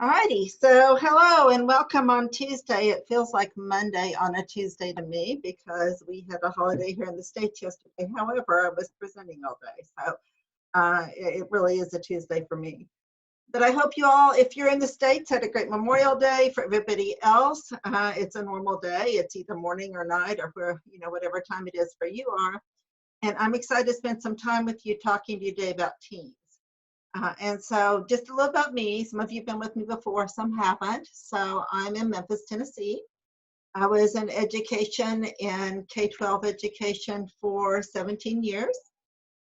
Alrighty, so hello and welcome on Tuesday. It feels like Monday on a Tuesday to me because we had a holiday here in the States yesterday. However, I was presenting all day, so it really is a Tuesday for me. But I hope you all, if you're in the States, had a great Memorial Day. For everybody else, it's a normal day. It's either morning or night or whatever time it is for you are. And I'm excited to spend some time with you talking to you today about teams. And so just a little about me. Some of you have been with me before, some haven't. So I'm in Memphis, Tennessee. I was in education in K-12 education for 17 years.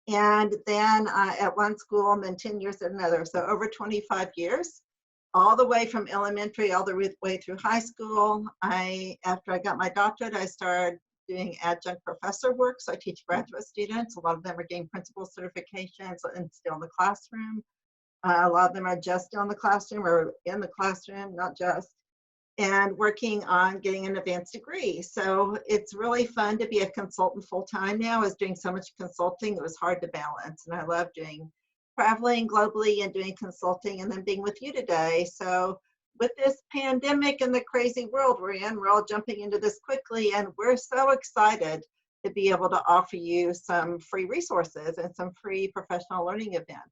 And then at one school and then 10 years at another. So over 25 years, all the way from elementary all the way through high school. After I got my doctorate, I started doing adjunct professor work. So I teach graduate students. A lot of them are getting principal certifications and still in the classroom. A lot of them are just still in the classroom or in the classroom, not just, and working on getting an advanced degree. So it's really fun to be a consultant full-time now. I was doing so much consulting, it was hard to balance. And I love doing traveling globally and doing consulting and then being with you today. So with this pandemic and the crazy world we're in, we're all jumping into this quickly, and we're so excited to be able to offer you some free resources and some free professional learning events.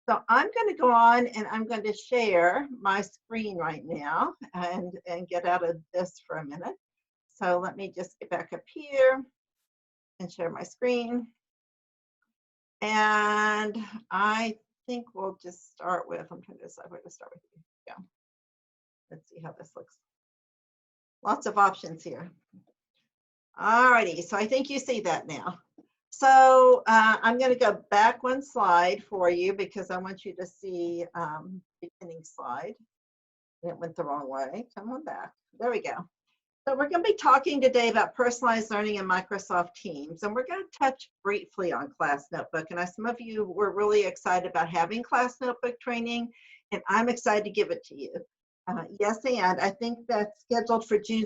So I'm going to go on and I'm going to share my screen right now and get out of this for a minute. So let me just get back up here and share my screen. And I think we'll just start with, I'm trying to decide where to start with you. Yeah. Let's see how this looks. Lots of options here. All righty, so I think you see that now. So I'm going to go back one slide for you because I want you to see the beginning slide. It went the wrong way. Come on back. There we go. So we're going to be talking today about personalized learning in Microsoft Teams, and we're going to touch briefly on Class Notebook. And some of you were really excited about having Class Notebook training, and I'm excited to give it to you. Yes, and I think that's scheduled for June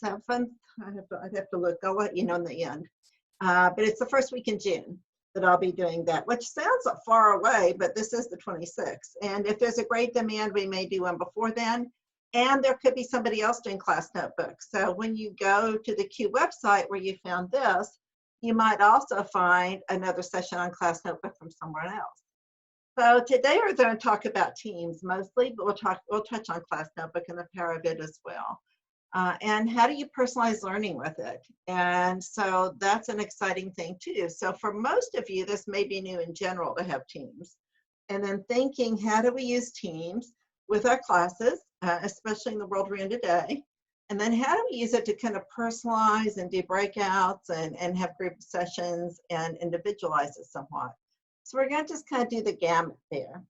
7th. I'd have to look. I'll let you know in the end. But it's the first week in June that I'll be doing that, which sounds far away, but this is the 26th. And if there's a great demand, we may do one before then. And there could be somebody else doing Class Notebooks. So when you go to the Q website where you found this, you might also find another session on Class Notebook from somewhere else. So today we're going to talk about Teams mostly, but we'll touch on Class Notebook and the power of it as well. And how do you personalize learning with it? And so that's an exciting thing too. So for most of you, this may be new in general to have Teams. And then thinking, how do we use Teams with our classes, especially in the world we're in today? And then how do we use it to kind of personalize and do breakouts and have group sessions and individualize it somewhat? So we're going to just kind of do the gamut there.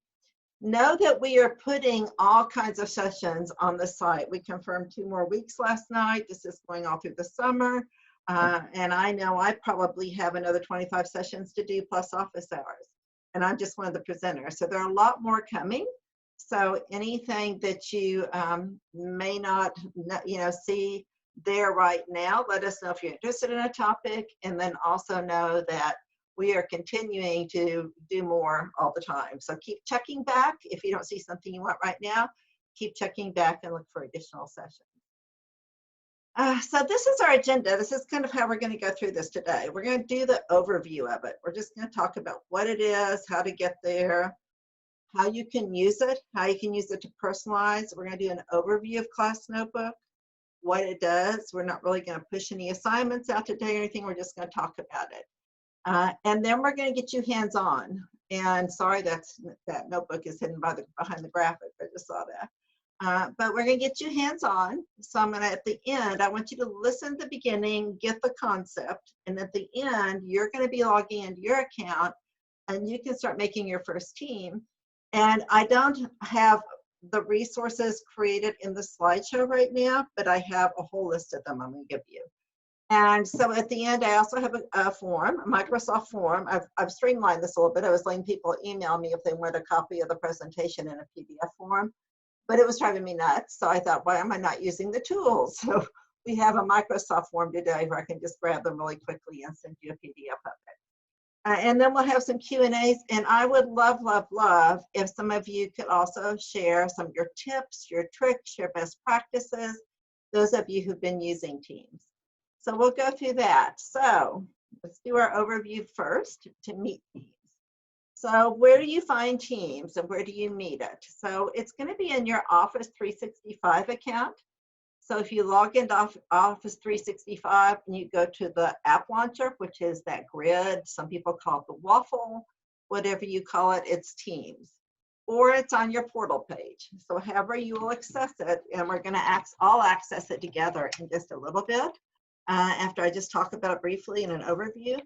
Know that we are putting all kinds of sessions on the site. We confirmed 2 more weeks last night. This is going all through the summer. And I know I probably have another 25 sessions to do plus office hours. And I'm just one of the presenters. So there are a lot more coming. So anything that you may not see there right now, let us know if you're interested in a topic. And then also know that we are continuing to do more all the time. So keep checking back. If you don't see something you want right now, keep checking back and look for additional sessions. So this is our agenda. This is kind of how we're going to go through this today. We're going to do the overview of it. We're just going to talk about what it is, how to get there, how you can use it, how you can use it to personalize. We're going to do an overview of Class Notebook, what it does. We're not really going to push any assignments out today or anything. We're just going to talk about it. And then we're going to get you hands-on. And sorry, that notebook is hidden behind the graphic. I just saw that. But we're going to get you hands-on. So I'm going to, at the end, I want you to listen at the beginning, get the concept. And at the end, you're going to be logging into your account, and you can start making your first team. And I don't have the resources created in the slideshow right now, but I have a whole list of them I'm going to give you. And so at the end, I also have a form, a Microsoft form. I've streamlined this a little bit. I was letting people email me if they wanted a copy of the presentation in a PDF form, but it was driving me nuts. So I thought, why am I not using the tools? So we have a Microsoft form today where I can just grab them really quickly and send you a PDF of it. And then we'll have some Q&As, and I would love, love, love if some of you could also share some of your tips, your tricks, your best practices, those of you who've been using Teams. So we'll go through that. So let's do our overview first to meet Teams. So where do you find Teams and where do you meet it? So it's going to be in your Office 365 account. So if you log into Office 365 and you go to the app launcher, which is that grid, some people call it the waffle, whatever you call it, it's Teams. Or it's on your portal page. So however you will access it, and we're going to all access it together in just a little bit after I just talk about it briefly in an overview.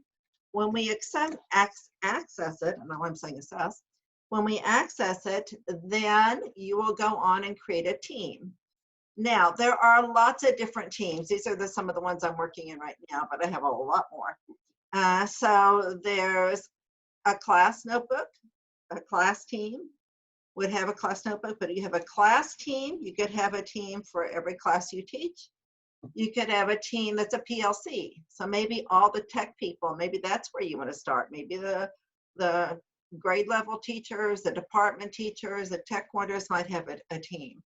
When we access it, and now I'm saying access, when we access it, then you will go on and create a team. Now, there are lots of different teams. These are some of the ones I'm working in right now, but I have a lot more. So there's a class notebook, a class team would have a class notebook, but you have a class team. You could have a team for every class you teach. You could have a team that's a PLC. So maybe all the tech people, maybe that's where you want to start. Maybe the grade level teachers, the department teachers, the tech coordinators might have a team.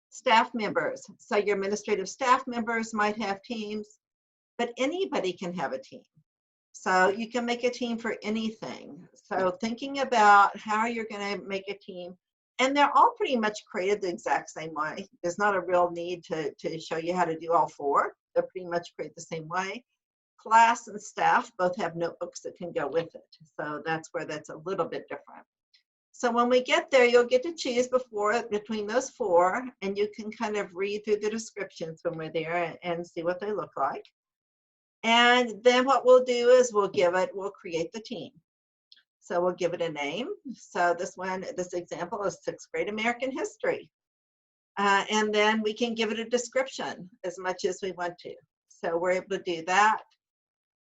Staff members, so your administrative staff members might have teams, but anybody can have a team. So you can make a team for anything. So thinking about how you're going to make a team, and they're all pretty much created the exact same way. There's not a real need to show you how to do all four. They're pretty much created the same way. Class and staff both have notebooks that can go with it. So that's where that's a little bit different. So when we get there, you'll get to choose between those four, and you can kind of read through the descriptions when we're there and see what they look like. And then what we'll do is we'll create the team. So we'll give it a name. So this example is 6th grade American history. And then we can give it a description as much as we want to. So we're able to do that.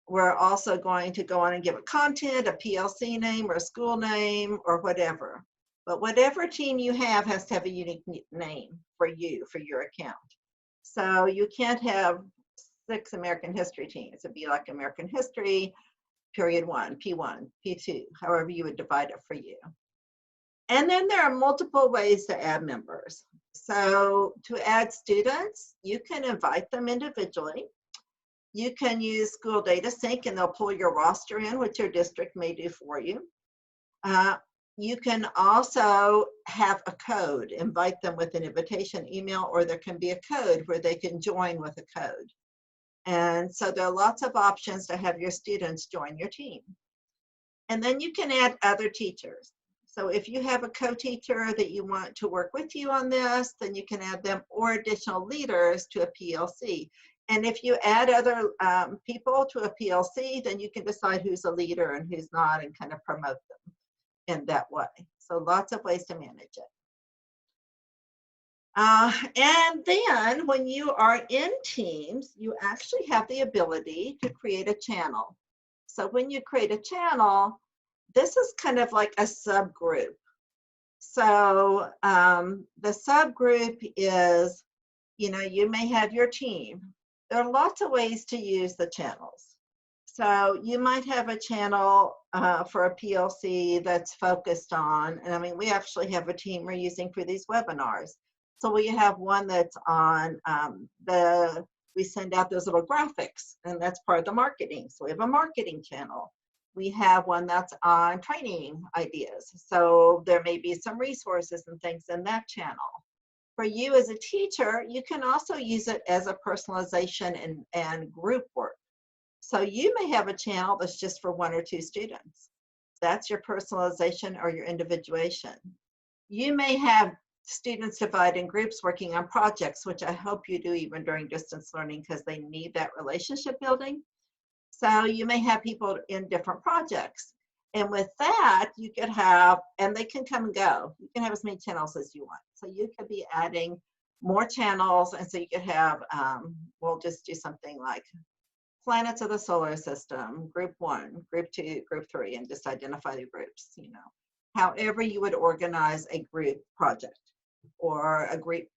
We're also going to go on and give it content, a PLC name or a school name or whatever. But whatever team you have has to have a unique name for you, for your account. So you can't have 6 American history teams. It'd be like American history, period 1, P1, P2, however you would divide it for you. And then there are multiple ways to add members. So to add students, you can invite them individually. You can use School Data Sync and they'll pull your roster in, which your district may do for you. You can also have a code, invite them with an invitation email, or there can be a code where they can join with a code. And so there are lots of options to have your students join your team. And then you can add other teachers. So if you have a co-teacher that you want to work with you on this, then you can add them, or additional leaders to a PLC. And if you add other people to a PLC, then you can decide who's a leader and who's not and kind of promote them in that way. So lots of ways to manage it. And then when you are in Teams, you actually have the ability to create a channel. So when you create a channel, this is kind of like a subgroup. So the subgroup is, you may have your team. There are lots of ways to use the channels. So you might have a channel for a PLC that's focused on, and I mean, we actually have a team we're using for these webinars. So we have one that's on we send out those little graphics, and that's part of the marketing. So we have a marketing channel. We have one that's on training ideas. So there may be some resources and things in that channel. For you as a teacher, you can also use it as a personalization and group work. So you may have a channel that's just for 1 or 2 students. That's your personalization or your individuation. You may have students divided in groups working on projects, which I hope you do even during distance learning because they need that relationship building. So you may have people in different projects. And with that, you could have, and they can come and go. You can have as many channels as you want. So you could be adding more channels. And so you could have, we'll just do something like planets of the solar system, group 1, group 2, group 3, and just identify the groups, however you would organize a group project or a group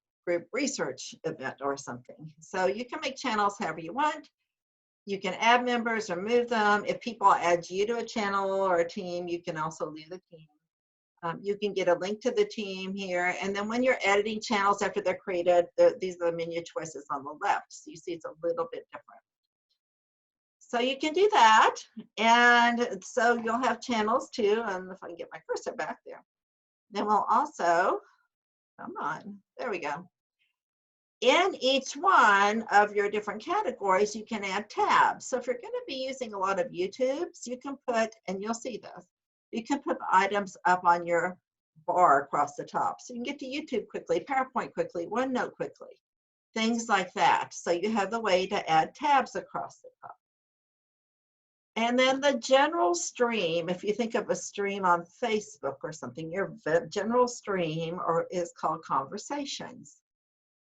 research event or something. So you can make channels however you want. You can add members or move them. If people add you to a channel or a team, you can also leave the team. You can get a link to the team here. And then when you're editing channels after they're created, these are the menu choices on the left. So you see it's a little bit different. So you can do that. And so you'll have channels too. And if I can get my cursor back there, then we'll also, come on, there we go. In each one of your different categories, you can add tabs. So if you're going to be using a lot of YouTubes, you can put, and you'll see this, you can put items up on your bar across the top. So you can get to YouTube quickly, PowerPoint quickly, OneNote quickly, things like that. So you have the way to add tabs across the top. And then the general stream, if you think of a stream on Facebook or something, your general stream is called conversations.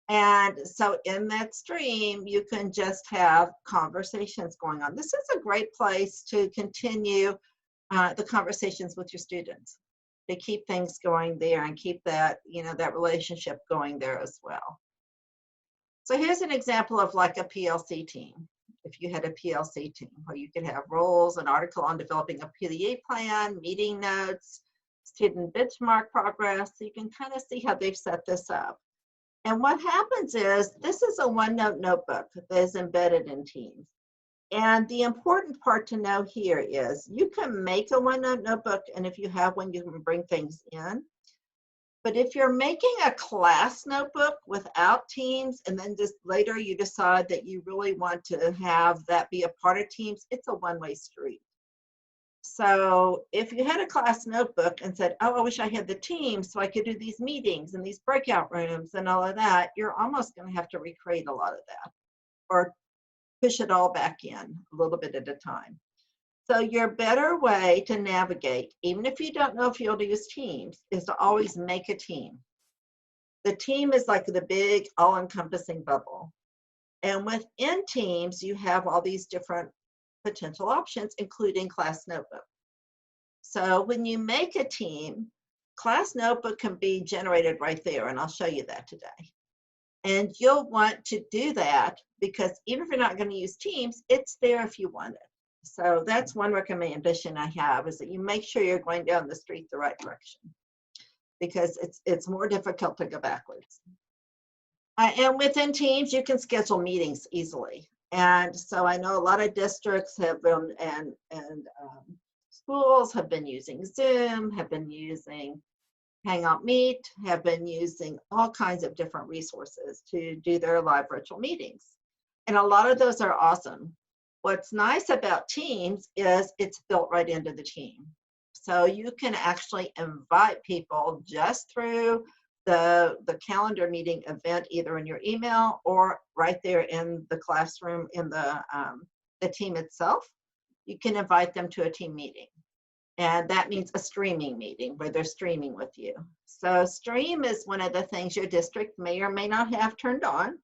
And so in that stream, you can just have conversations going on. This is a great place to continue the conversations with your students, to keep things going there and keep that, that relationship going there as well. So here's an example of like a PLC team. If you had a PLC team where you could have roles, an article on developing a PDA plan, meeting notes, student benchmark progress, so you can kind of see how they've set this up. And what happens is, this is a OneNote notebook that is embedded in Teams. And the important part to know here is you can make a OneNote notebook, and if you have one, you can bring things in. But if you're making a class notebook without Teams, and then just later you decide that you really want to have that be a part of Teams, it's a one-way street. So if you had a class notebook and said, oh, I wish I had the team so I could do these meetings and these breakout rooms and all of that, you're almost going to have to recreate a lot of that or push it all back in a little bit at a time. So your better way to navigate, even if you don't know if you'll use Teams, is to always make a team. The team is like the big all-encompassing bubble. And within Teams, you have all these different potential options, including class notebook. So when you make a team, class notebook can be generated right there, and I'll show you that today. And you'll want to do that because even if you're not going to use Teams, it's there if you want it. So that's one recommendation I have, is that you make sure you're going down the street the right direction, because it's more difficult to go backwards. And within Teams, you can schedule meetings easily. And so I know a lot of districts have been, and schools have been using Zoom, have been using Hangout Meet, have been using all kinds of different resources to do their live virtual meetings. And a lot of those are awesome. What's nice about Teams is it's built right into the team. So you can actually invite people just through the calendar meeting event, either in your email or right there in the classroom in the team itself. You can invite them to a team meeting. And that means a streaming meeting where they're streaming with you. So stream is one of the things your district may or may not have turned on.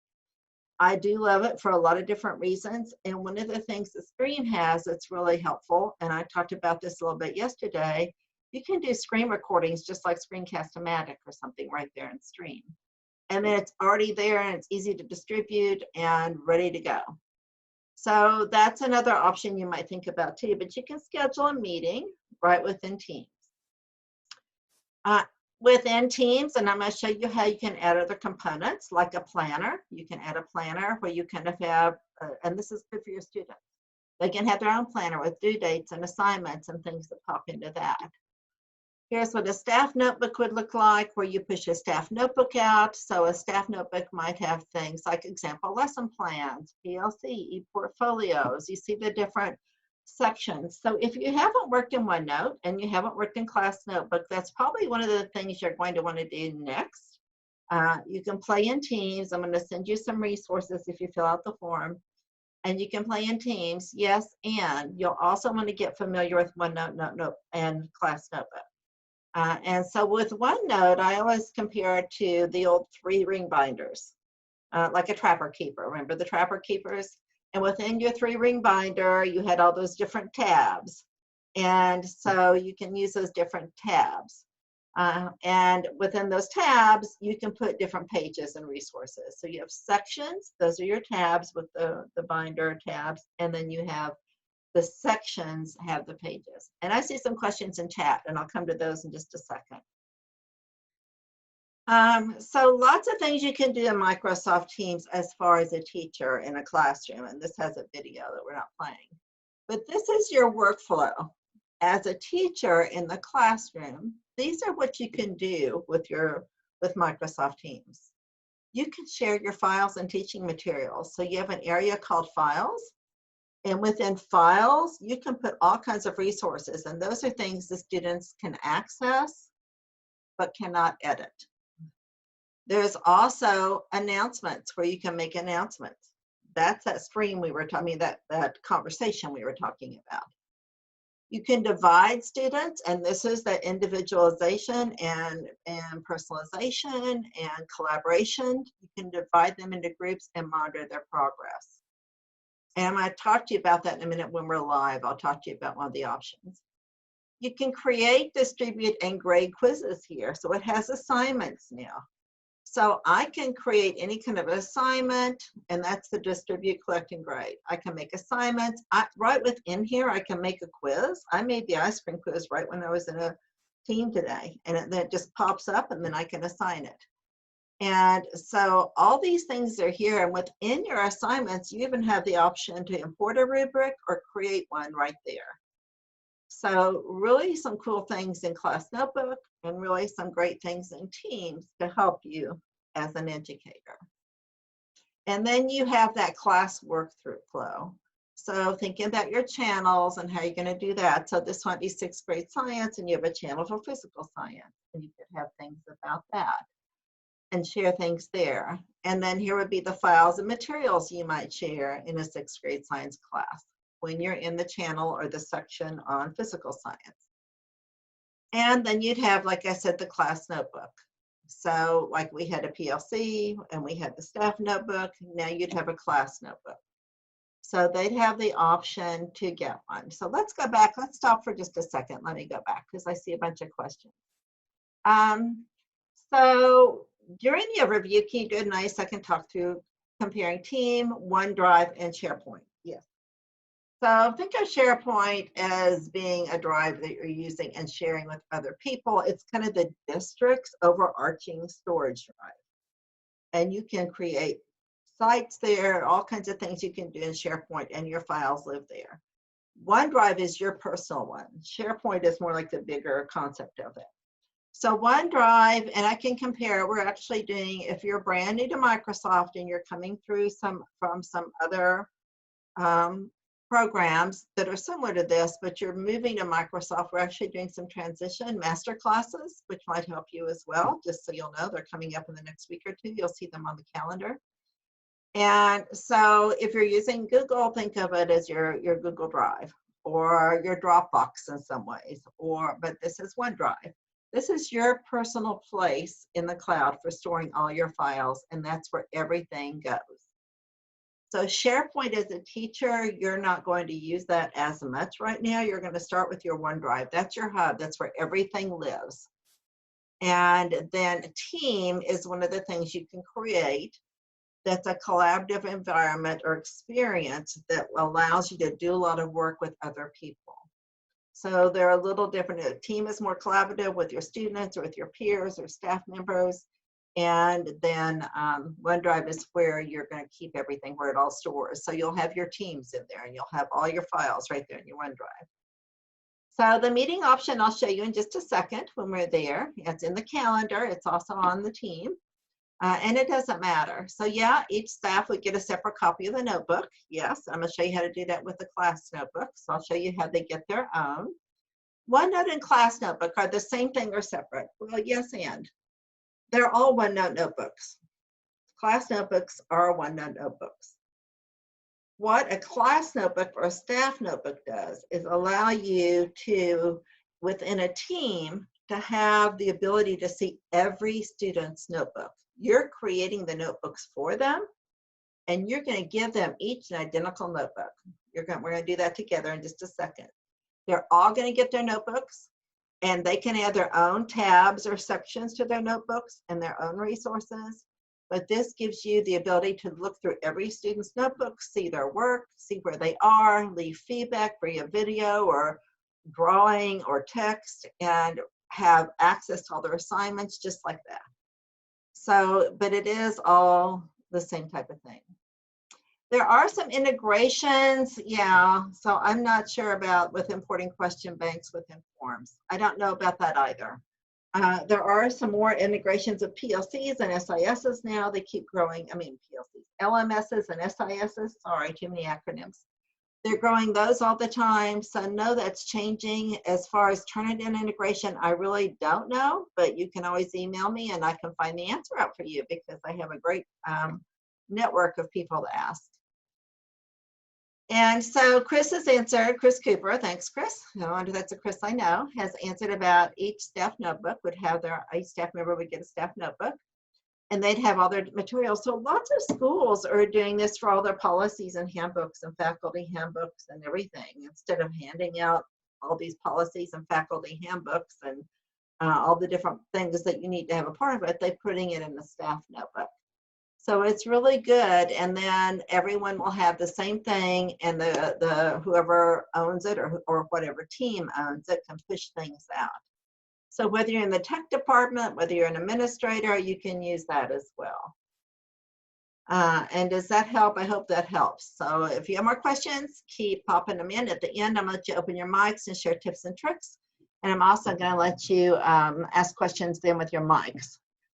I do love it for a lot of different reasons. And one of the things that Stream has that's really helpful, and I talked about this a little bit yesterday, you can do screen recordings just like Screencast-O-Matic or something right there in Stream. And then it's already there and it's easy to distribute and ready to go. So that's another option you might think about too, but you can schedule a meeting right within Teams. Within Teams, and I'm going to show you how you can add other components like a planner. You can add a planner where you kind of have, and this is good for your students. They can have their own planner with due dates and assignments and things that pop into that. Here's what a staff notebook would look like, where you push a staff notebook out. So a staff notebook might have things like example lesson plans, PLC, e-portfolios. You see the different sections. So if you haven't worked in OneNote and you haven't worked in Class Notebook, that's probably one of the things you're going to want to do next. You can play in Teams. I'm going to send you some resources if you fill out the form. And you can play in Teams, yes, and you'll also want to get familiar with OneNote, and Class Notebook. And so with OneNote, I always compare it to the old 3-ring binders, like a Trapper Keeper. Remember the Trapper Keepers? And within your 3-ring binder, you had all those different tabs. And so you can use those different tabs. And within those tabs, you can put different pages and resources. So you have sections, those are your tabs with the binder tabs, and then you have the sections have the pages. And I see some questions in chat, and I'll come to those in just a second. So lots of things you can do in Microsoft Teams as far as a teacher in a classroom, and this has a video that we're not playing. But this is your workflow. As a teacher in the classroom, these are what you can do with Microsoft Teams. You can share your files and teaching materials. So you have an area called Files, and within Files, you can put all kinds of resources, and those are things the students can access but cannot edit. There's also announcements where you can make announcements. That's that stream we were talking about, that conversation we were talking about. You can divide students, and this is the individualization and personalization and collaboration. You can divide them into groups and monitor their progress. And I'm going to talk to you about that in a minute when we're live. I'll talk to you about one of the options. You can create, distribute, and grade quizzes here. So it has assignments now. So I can create any kind of assignment, and that's the distribute, collect, and grade. I can make assignments. Right within here, I can make a quiz. I made the ice cream quiz right when I was in a team today, and then it just pops up, and then I can assign it. And so all these things are here, and within your assignments, you even have the option to import a rubric or create one right there. So really some cool things in Class Notebook, and really some great things in Teams to help you as an educator. And then you have that class workthrough flow. So thinking about your channels and how you're going to do that. So this might be 6th grade science, and you have a channel for physical science, and you could have things about that and share things there. And then here would be the files and materials you might share in a 6th grade science class when you're in the channel or the section on physical science. And then you'd have, like I said, the class notebook. So like we had a PLC and we had the staff notebook, now you'd have a class notebook. So they'd have the option to get one. So let's go back, let's stop for just a second. Let me go back because I see a bunch of questions. So during the overview, can you do a nice second talk through comparing Team, OneDrive, and SharePoint? Yes. So think of SharePoint as being a drive that you're using and sharing with other people. It's kind of the district's overarching storage drive. And you can create sites there, all kinds of things you can do in SharePoint, and your files live there. OneDrive is your personal one. SharePoint is more like the bigger concept of it. So OneDrive, and I can compare, we're actually doing, if you're brand new to Microsoft and you're coming through from some other programs that are similar to this, but you're moving to Microsoft, we're actually doing some transition master classes, which might help you as well, just so you'll know they're coming up in the next week or two. You'll see them on the calendar. And so if you're using Google, think of it as your Google Drive or your Dropbox in some ways, but this is OneDrive. This is your personal place in the cloud for storing all your files, and that's where everything goes. So SharePoint as a teacher, you're not going to use that as much right now. You're going to start with your OneDrive. That's your hub. That's where everything lives. And then Team is one of the things you can create that's a collaborative environment or experience that allows you to do a lot of work with other people. So they're a little different. A Team is more collaborative with your students or with your peers or staff members. And then OneDrive is where you're going to keep everything, where it all stores. So you'll have your teams in there, and you'll have all your files right there in your OneDrive. So the meeting option I'll show you in just a second when we're there. It's in the calendar. It's also on the team. And it doesn't matter. So yeah, each staff would get a separate copy of the notebook. Yes, I'm going to show you how to do that with the class notebook. So I'll show you how they get their own. OneNote and class notebook are the same thing or separate? Well, yes, and. They're all OneNote notebooks. Class notebooks are OneNote notebooks. What a class notebook or a staff notebook does is allow you to, within a team, to have the ability to see every student's notebook. You're creating the notebooks for them, and you're going to give them each an identical notebook. We're going to do that together in just a second. They're all going to get their notebooks. and they can add their own tabs or sections to their notebooks and their own resources. But this gives you the ability to look through every student's notebook, see their work, see where they are, leave feedback via video or drawing or text, and have access to all their assignments just like that. So, but it is all the same type of thing. There are some integrations, yeah, so I'm not sure about with importing question banks within forms. I don't know about that either. There are some more integrations of PLCs and SISs now. They keep growing. I mean, PLCs, LMSs and SISs. Sorry, too many acronyms. They're growing those all the time. So no, that's changing. As far as Turnitin integration, I really don't know, but you can always email me and I can find the answer out for you because I have a great network of people to ask. And so Chris has answered, Chris Cooper, thanks Chris, no wonder that's a Chris I know, has answered about each staff notebook would have each staff member would get a staff notebook and they'd have all their materials. So lots of schools are doing this for all their policies and handbooks and faculty handbooks and everything. Instead of handing out all these policies and faculty handbooks and all the different things that you need to have a part of it, they're putting it in the staff notebook. So it's really good, and then everyone will have the same thing, and the whoever owns it or whatever team owns it can push things out. So whether you're in the tech department, whether you're an administrator, you can use that as well. And does that help? I hope that helps. So if you have more questions, keep popping them in. At the end, I'm going to let you open your mics and share tips and tricks. And I'm also going to let you ask questions then with your mics.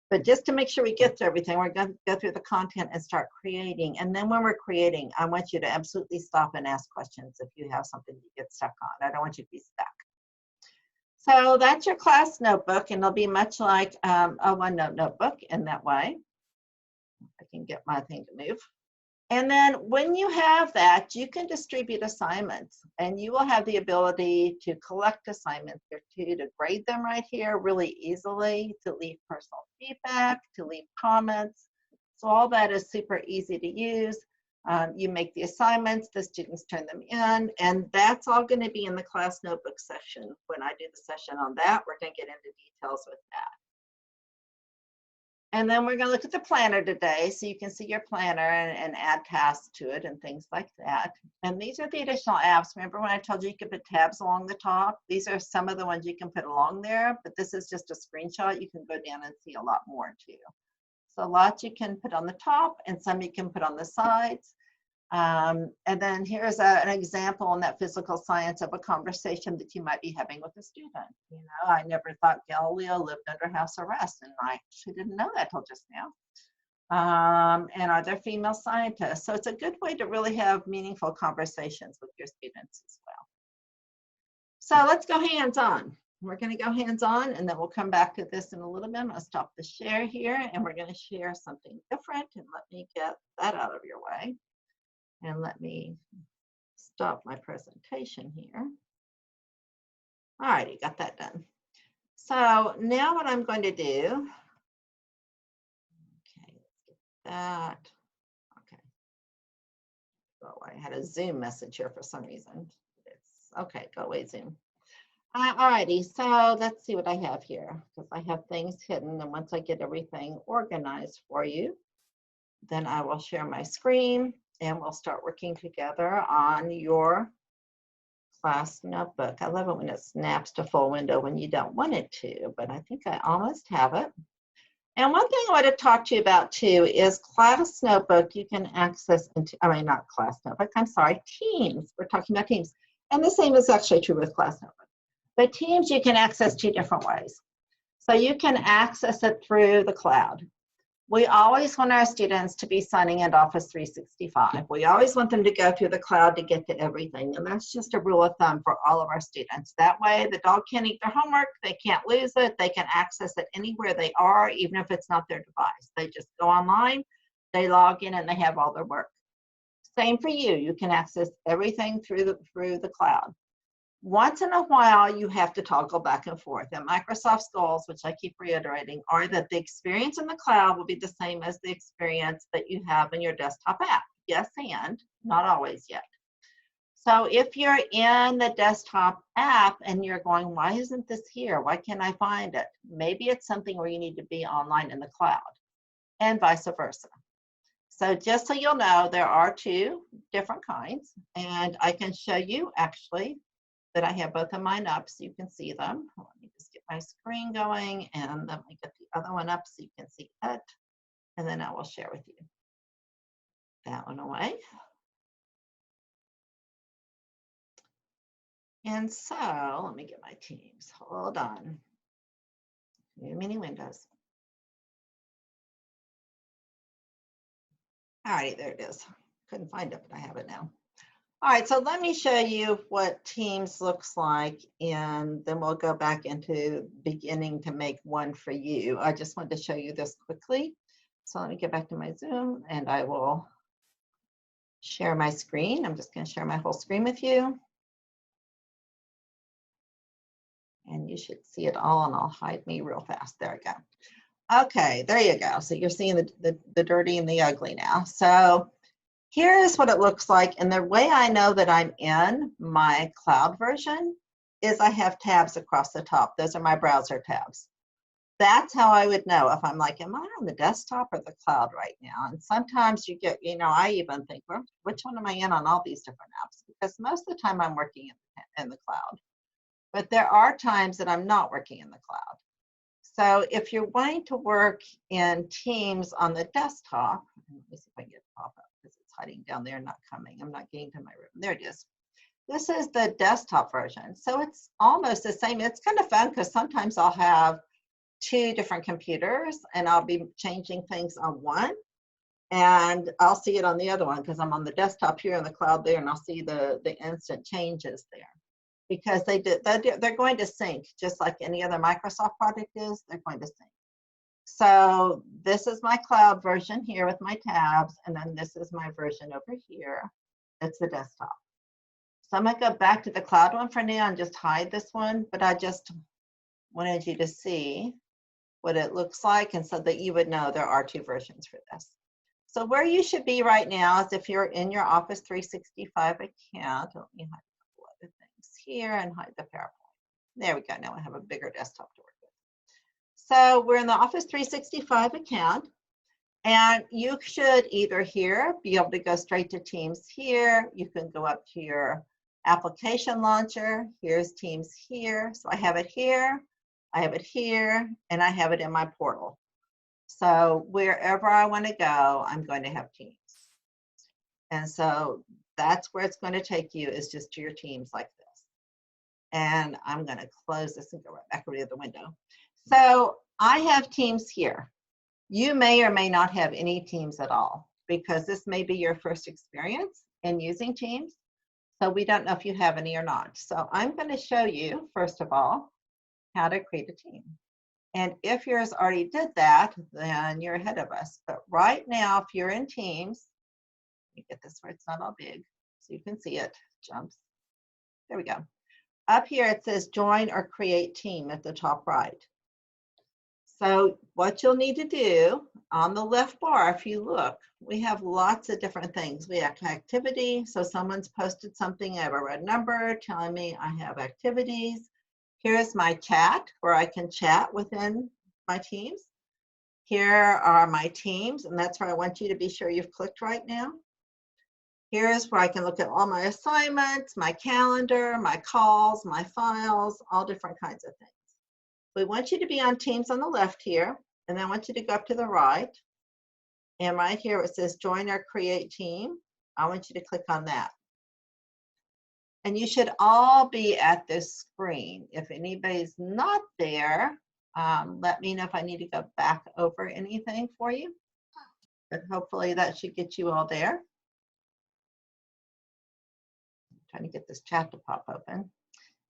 But just to make sure we get to everything, we're going to go through the content and start creating. And then when we're creating, I want you to absolutely stop and ask questions if you have something you get stuck on. I don't want you to be stuck. So that's your class notebook, and it'll be much like a OneNote notebook in that way. I can get my thing to move. And then when you have that, you can distribute assignments, and you will have the ability to collect assignments or to grade them right here really easily, to leave personal feedback, to leave comments. So all that is super easy to use. You make the assignments, the students turn them in, and that's all going to be in the class notebook session. When I do the session on that, we're going to get into details with that. And then we're going to look at the planner today, so you can see your planner and add tasks to it and things like that. And these are the additional apps. Remember when I told you you could put tabs along the top? These are some of the ones you can put along there, but this is just a screenshot. You can go down and see a lot more too. So lots you can put on the top and some you can put on the sides. And then here's an example in that physical science of a conversation that you might be having with a student. You know, I never thought Galileo lived under house arrest, and I actually didn't know that till just now. And are there female scientists? So it's a good way to really have meaningful conversations with your students as well. So let's go hands-on. We're going to go hands-on, and then we'll come back to this in a little bit. I'm going to stop the share here, and we're going to share something different. And let me get that out of your way. And let me stop my presentation here. All righty, got that done. So now what I'm going to do, okay, let's get that. Okay. Oh, I had a Zoom message here for some reason. It's okay, go away Zoom. All righty, so let's see what I have here, because I have things hidden, and once I get everything organized for you, then I will share my screen. And we'll start working together on your class notebook. I love it when it snaps to full window when you don't want it to, but I think I almost have it. And one thing I want to talk to you about too is class notebook. You can access into, I mean, not class notebook, I'm sorry, Teams. We're talking about Teams. And the same is actually true with class notebook. But Teams you can access two different ways. So you can access it through the cloud. We always want our students to be signing into Office 365. We always want them to go through the cloud to get to everything. And that's just a rule of thumb for all of our students. That way, the dog can't eat their homework. They can't lose it. They can access it anywhere they are, even if it's not their device. They just go online, they log in, and they have all their work. Same for you. You can access everything through the cloud. Once in a while, you have to toggle back and forth. And Microsoft's goals, which I keep reiterating, are that the experience in the cloud will be the same as the experience that you have in your desktop app. Yes, and not always yet. So if you're in the desktop app and you're going, why isn't this here? Why can't I find it? Maybe it's something where you need to be online in the cloud, and vice versa. So just so you'll know, there are two different kinds, and I can show you actually that I have both of mine up so you can see them. Let me just get my screen going, and let me get the other one up so you can see it, and then I will share with you. That one away. And so let me get my teams. Hold on. Too many windows. All right, there it is. Couldn't find it, but I have it now. All right, so let me show you what Teams looks like, and then we'll go back into beginning to make one for you. I just wanted to show you this quickly. So let me get back to my Zoom, and I will share my screen. I'm just going to share my whole screen with you. And you should see it all, and I'll hide me real fast. There we go. Okay, there you go. So you're seeing the dirty and the ugly now. So here's what it looks like. And the way I know that I'm in my cloud version is I have tabs across the top. Those are my browser tabs. That's how I would know if I'm like, am I on the desktop or the cloud right now? And sometimes you get, I even think, well, which one am I in on all these different apps? Because most of the time I'm working in the cloud. But there are times that I'm not working in the cloud. So if you're wanting to work in Teams on the desktop, let me see if I can get it pop up because it's hiding down there, not coming. I'm not getting to my room. There it is. This is the desktop version. So it's almost the same. It's kind of fun because sometimes I'll have two different computers and I'll be changing things on one and I'll see it on the other one because I'm on the desktop here in the cloud there, and I'll see the instant changes there. Because they're going to sync just like any other Microsoft product is, they're going to sync. So this is my cloud version here with my tabs, and then this is my version over here. It's the desktop. So I'm gonna go back to the cloud one for now and just hide this one, but I just wanted you to see what it looks like and so that you would know there are two versions for this. So where you should be right now is if you're in your Office 365 account. Let me hide here and hide the PowerPoint. There we go. Now I have a bigger desktop to work with. So we're in the Office 365 account, and you should either here be able to go straight to Teams here. You can go up to your application launcher. Here's Teams here. So I have it here, I have it here, and I have it in my portal. So wherever I want to go, I'm going to have Teams. And so that's where it's going to take you, is just to your Teams like this. And I'm going to close this and go right back over to the window. So I have Teams here. You may or may not have any Teams at all because this may be your first experience in using Teams. So we don't know if you have any or not. So I'm going to show you, first of all, how to create a team. And if yours already did that, then you're ahead of us. But right now, if you're in Teams, let me get this where it's not all big so you can see it. Jumps. There we go. Up here, it says join or create team at the top right. So what you'll need to do on the left bar, if you look, we have lots of different things. We have activity. So someone's posted something. I have a red number telling me I have activities. Here's my chat where I can chat within my teams. Here are my teams, and that's where I want you to be sure you've clicked right now. Here's where I can look at all my assignments, my calendar, my calls, my files, all different kinds of things. We want you to be on Teams on the left here, and then I want you to go up to the right. And right here it says join or create team. I want you to click on that. And you should all be at this screen. If anybody's not there, let me know if I need to go back over anything for you. But hopefully that should get you all there. Trying to get this chat to pop open.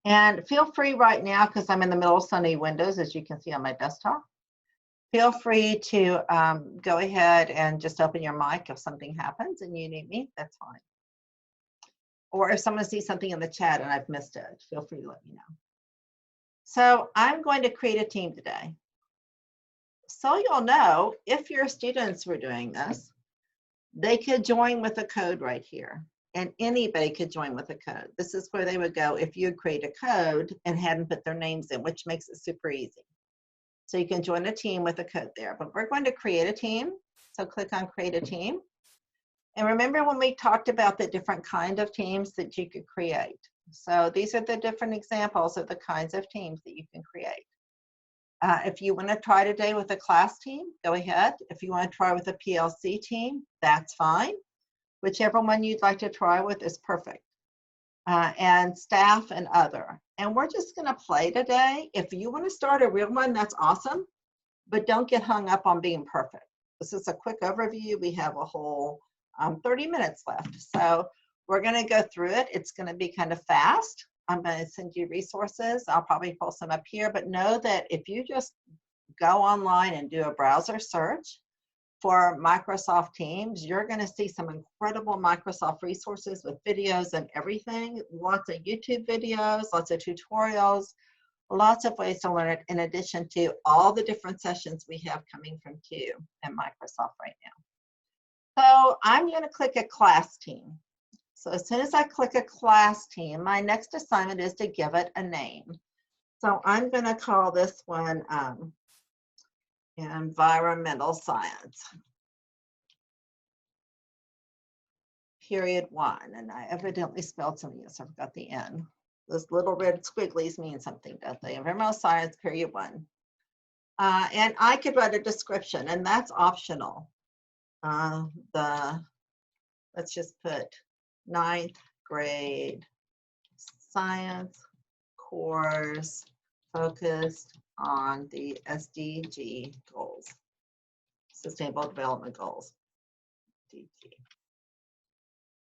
And feel free right now, because I'm in the middle of sunny windows, as you can see on my desktop. Feel free to go ahead and just open your mic if something happens and you need me, that's fine. Or if someone sees something in the chat and I've missed it, feel free to let me know. So I'm going to create a team today. So you'll know if your students were doing this, they could join with the code right here. and anybody could join with a code. This is where they would go if you create a code and hadn't put their names in, which makes it super easy. So you can join a team with a code there, but we're going to create a team. So click on create a team. And remember when we talked about the different kind of teams that you could create. So these are the different examples of the kinds of teams that you can create. If you want to try today with a class team, go ahead. If you want to try with a PLC team, that's fine. Whichever one you'd like to try with is perfect. And staff and other. And we're just going to play today. If you want to start a real one, that's awesome. But don't get hung up on being perfect. This is a quick overview. We have a whole 30 minutes left. So we're going to go through it. It's going to be kind of fast. I'm going to send you resources. I'll probably post them up here. But know that if you just go online and do a browser search for Microsoft Teams, you're going to see some incredible Microsoft resources with videos and everything. Lots of YouTube videos, lots of tutorials, lots of ways to learn it, in addition to all the different sessions we have coming from Q and Microsoft right now. So I'm going to click a class team. So as soon as I click a class team, my next assignment is to give it a name. So I'm going to call this one Environmental Science. Period 1. And I evidently spelled something else. I forgot the N. Those little red squigglies mean something, don't they? Environmental Science, period 1. And I could write a description, and that's optional. Let's just put 9th grade science course focused on the SDG goals, Sustainable Development Goals. SDG.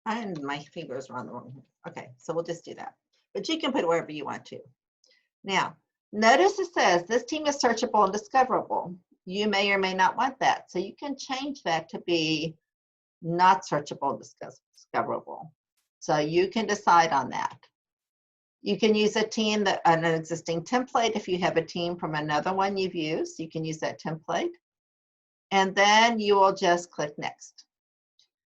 And my fingers are on the wrong. Okay, so we'll just do that. But you can put wherever you want to. Now, notice it says this team is searchable and discoverable. You may or may not want that. So you can change that to be not searchable and discoverable. So you can decide on that. You can use a team that an existing template. If you have a team from another one you've used, you can use that template. And then you will just click next.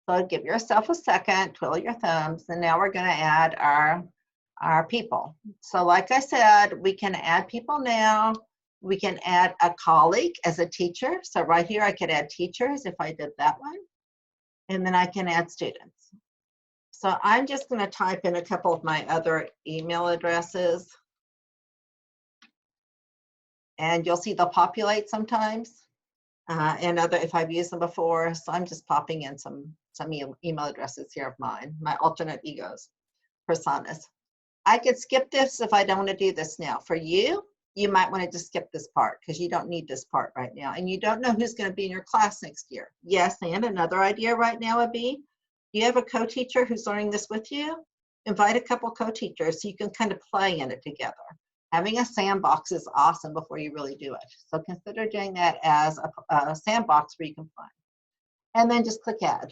So give yourself a second, twiddle your thumbs, and now we're going to add our people. So like I said, we can add people now. We can add a colleague as a teacher. So right here, I could add teachers if I did that one. And then I can add students. So I'm just going to type in a couple of my other email addresses. And you'll see they'll populate sometimes. And other, if I've used them before. So I'm just popping in some email addresses here of mine, my alternate egos, personas. I could skip this if I don't want to do this now. For you, you might want to just skip this part because you don't need this part right now. And you don't know who's going to be in your class next year. Yes, and another idea right now would be, you have a co-teacher who's learning this with you, invite a couple co-teachers so you can kind of play in it together. Having a sandbox is awesome before you really do it. So consider doing that as a sandbox where you can play. And then just click add.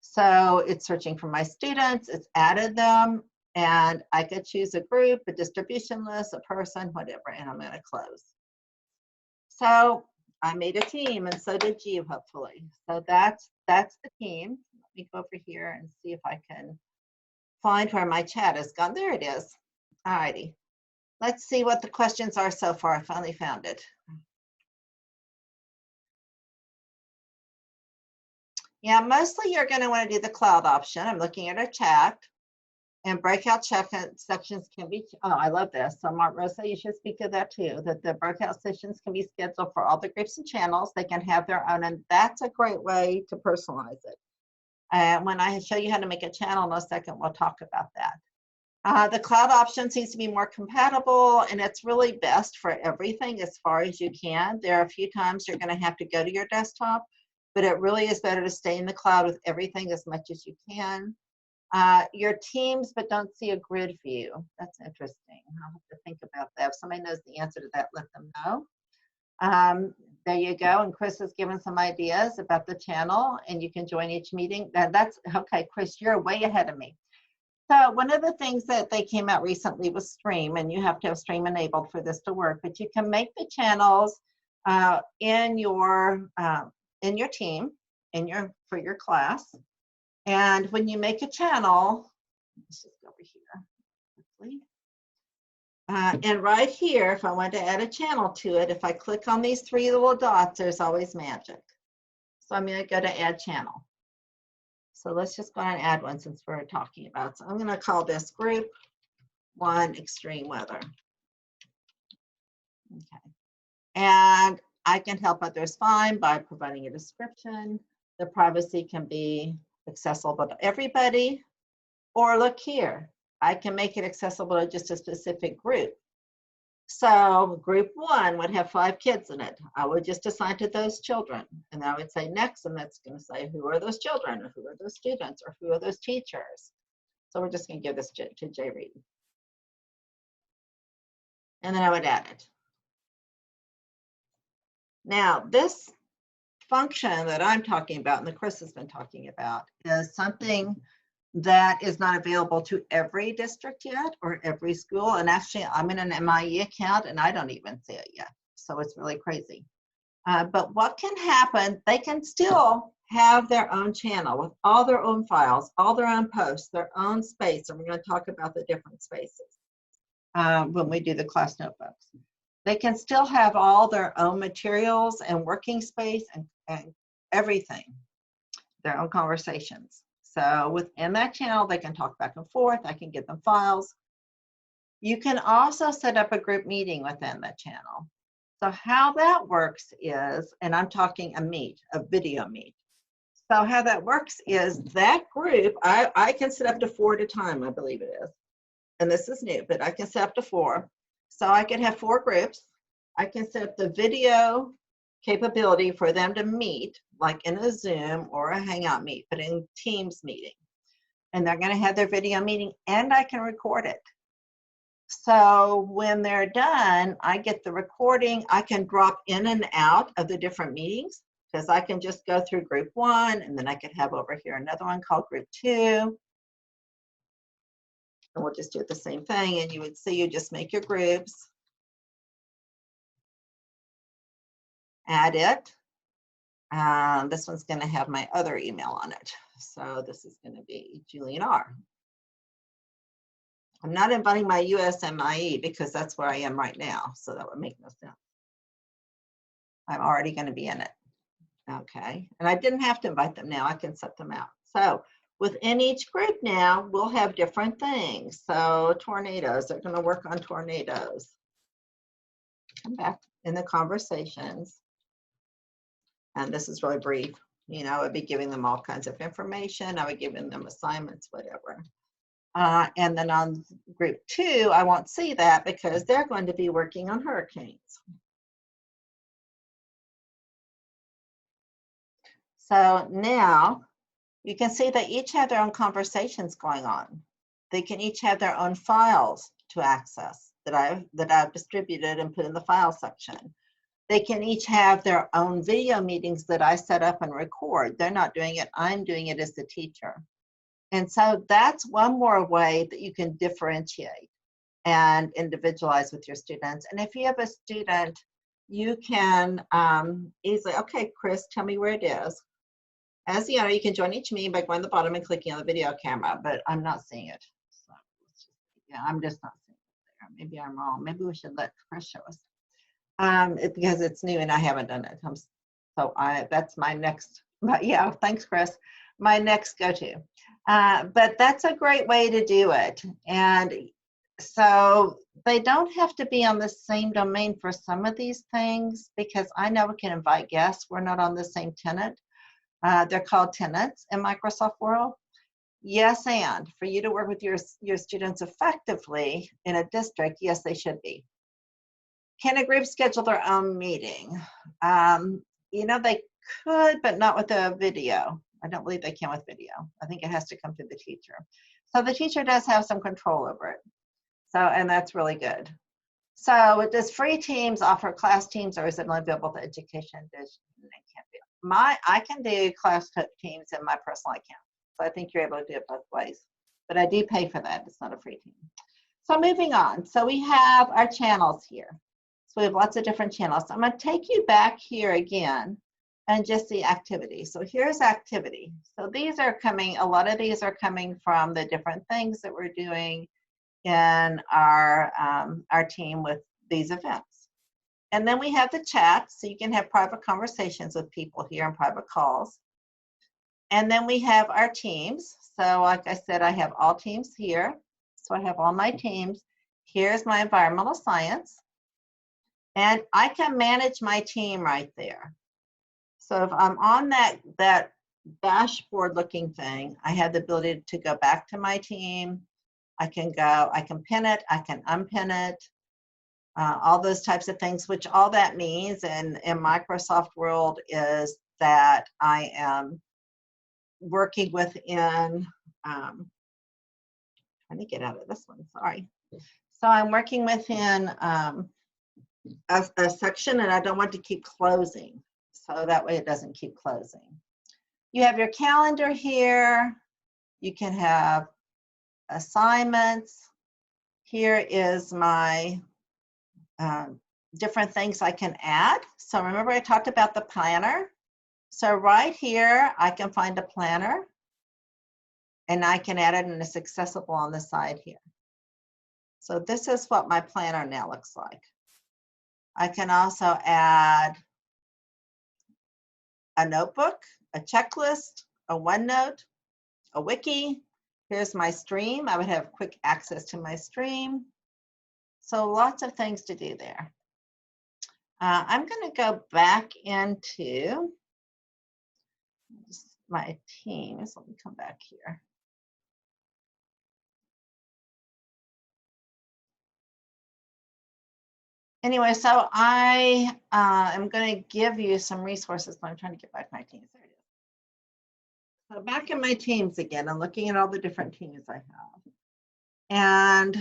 So it's searching for my students, it's added them, and I could choose a group, a distribution list, a person, whatever, and I'm going to close. So I made a team, and so did you, hopefully. So that's the team. Let me go over here and see if I can find where my chat has gone. There it is. All righty. Let's see what the questions are so far. I finally found it. Yeah, mostly you're going to want to do the cloud option. I'm looking at our chat. And breakout sections can be, oh, I love this. So Mark Rosa, you should speak of that too, that the breakout sessions can be scheduled for all the groups and channels. They can have their own, and that's a great way to personalize it. And when I show you how to make a channel in a second, we'll talk about that. The cloud option seems to be more compatible, and it's really best for everything as far as you can. There are a few times you're going to have to go to your desktop, but it really is better to stay in the cloud with everything as much as you can. Your teams, but don't see a grid view. That's interesting. I'll have to think about that. If somebody knows the answer to that, let them know. There you go. And Chris has given some ideas about the channel, and you can join each meeting. That's okay, Chris, you're way ahead of me. So one of the things that they came out recently was Stream, and you have to have Stream enabled for this to work, but you can make the channels in your team, for your class. And when you make a channel, let's just go over here quickly. And right here, if I want to add a channel to it, if I click on these three little dots, there's always magic. So I'm going to go to add channel. So let's just go and add one since we're talking about. So I'm going to call this group 1 extreme weather. Okay. And I can help others find by providing a description. The privacy can be accessible to everybody. Or look here, I can make it accessible to just a specific group. So group 1 would have 5 kids in it. I would just assign to those children. And I would say next, and that's going to say who are those children, or who are those students, or who are those teachers. So we're just going to give this to J. Reed. And then I would add it. Now, this function that I'm talking about and that Chris has been talking about is something that is not available to every district yet or every school. And actually, I'm in an MIE account and I don't even see it yet. So it's really crazy. But what can happen, they can still have their own channel with all their own files, all their own posts, their own space. And we're going to talk about the different spaces when we do the class notebooks. They can still have all their own materials and working space and everything, their own conversations. So within that channel, they can talk back and forth. I can give them files. You can also set up a group meeting within that channel. So how that works is, and I'm talking a video meet. So how that works is that group, I can set up to 4 at a time, I believe it is. And this is new, but I can set up to 4. So I could have 4 groups. I can set up the video capability for them to meet, like in a Zoom or a Hangout meet, but in Teams meeting. And they're going to have their video meeting, and I can record it. So when they're done, I get the recording. I can drop in and out of the different meetings because I can just go through group 1, and then I could have over here another one called group 2. And we'll just do the same thing, and you would see you just make your groups. Add it. This one's going to have my other email on it. So this is going to be Julene R. I'm not inviting my USMIE because that's where I am right now. So that would make no sense. I'm already going to be in it. Okay. And I didn't have to invite them now. I can set them out. So within each group now, we'll have different things. So tornadoes, they're going to work on tornadoes. Come back in the conversations. And this is really brief. You know, I would be giving them all kinds of information. I would give them assignments, whatever. And then on group 2, I won't see that because they're going to be working on hurricanes. So now you can see they each have their own conversations going on. They can each have their own files to access that I've distributed and put in the file section. They can each have their own video meetings that I set up and record. They're not doing it, I'm doing it as the teacher. And so that's one more way that you can differentiate and individualize with your students. And if you have a student, you can easily, okay, Chris, tell me where it is. As you know, you can join each meeting by going to the bottom and clicking on the video camera, but I'm not seeing it. So yeah, I'm just not seeing it there. Maybe I'm wrong. Maybe we should let Chris show us. Because it's new and I haven't done it. That's my next, but yeah, thanks, Chris. My next go-to. But that's a great way to do it. And so they don't have to be on the same domain for some of these things because I know we can invite guests. We're not on the same tenant. They're called tenants in Microsoft World. Yes, and for you to work with your students effectively in a district, yes, they should be. Can a group schedule their own meeting? You know, they could, but not with a video. I don't believe they can with video. I think it has to come through the teacher. So the teacher does have some control over it. So, and that's really good. So does free teams offer class teams or is it only available to education? I can do class teams in my personal account. So I think you're able to do it both ways. But I do pay for that. It's not a free team. So moving on. So we have our channels here. So we have lots of different channels. So I'm going to take you back here again and just the activity. So here's activity. So these are coming, a lot of these are coming from the different things that we're doing in our team with these events. And then we have the chat, so you can have private conversations with people here and private calls. And then we have our teams. So like I said, I have all teams here. So I have all my teams. Here's my environmental science. And I can manage my team right there. So if I'm on that dashboard looking thing, I have the ability to go back to my team. I can pin it, I can unpin it, all those types of things, which all that means in Microsoft world is that I am working within, trying to get out of this one, sorry. So I'm working within a section, and I don't want to keep closing. So that way it doesn't keep closing. You have your calendar here. You can have assignments. Here is my different things I can add. So remember I talked about the planner. So right here, I can find a planner and I can add it and it's accessible on the side here. So this is what my planner now looks like. I can also add a notebook, a checklist, a OneNote, a wiki. Here's my stream. I would have quick access to my stream. So lots of things to do there. I'm going to go back into my teams. Let me come back here. Anyway, so I am going to give you some resources, but I'm trying to get back to my teams. There it is. So back in my teams again, I'm looking at all the different teams I have. And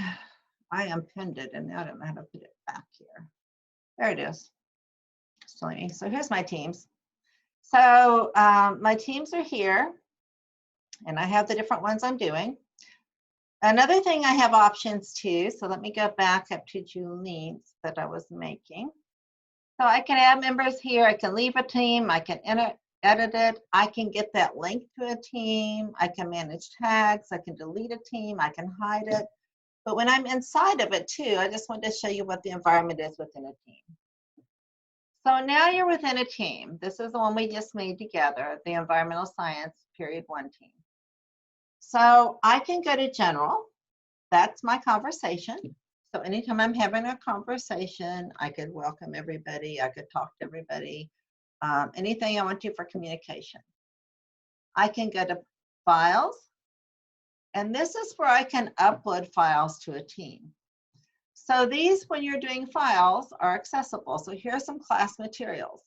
I unpinned it, and now I don't know how to put it back here. There it is. So here's my teams. So my teams are here, and I have the different ones I'm doing. Another thing, I have options too. So let me go back up to Julene's that I was making. So I can add members here. I can leave a team. I can edit it. I can get that link to a team. I can manage tags. I can delete a team. I can hide it. But when I'm inside of it too, I just want to show you what the environment is within a team. So now you're within a team. This is the one we just made together, the Environmental Science Period 1 team. So I can go to General. That's my conversation. So anytime I'm having a conversation, I could welcome everybody. I could talk to everybody. Anything I want to for communication. I can go to Files. And this is where I can upload files to a team. So these, when you're doing files, are accessible. So here's some class materials.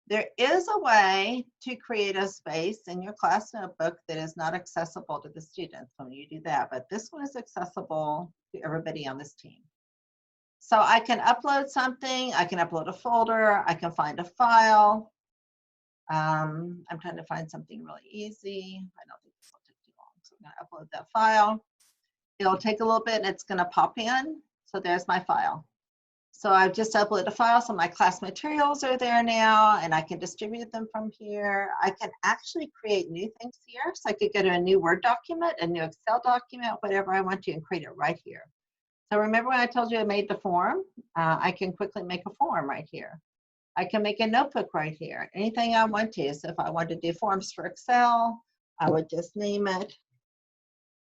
There is a way to create a space in your class notebook that is not accessible to the students when you do that, but this one is accessible to everybody on this team. So I can upload something, I can upload a folder, I can find a file. I'm trying to find something really easy. I don't think this will take too long, so I'm going to upload that file. It'll take a little bit and it's going to pop in. So there's my file. So I've just uploaded a file, so my class materials are there now, and I can distribute them from here. I can actually create new things here. So I could go to a new Word document, a new Excel document, whatever I want to, and create it right here. So remember when I told you I made the form? I can quickly make a form right here. I can make a notebook right here, anything I want to. So if I want to do forms for Excel, I would just name it,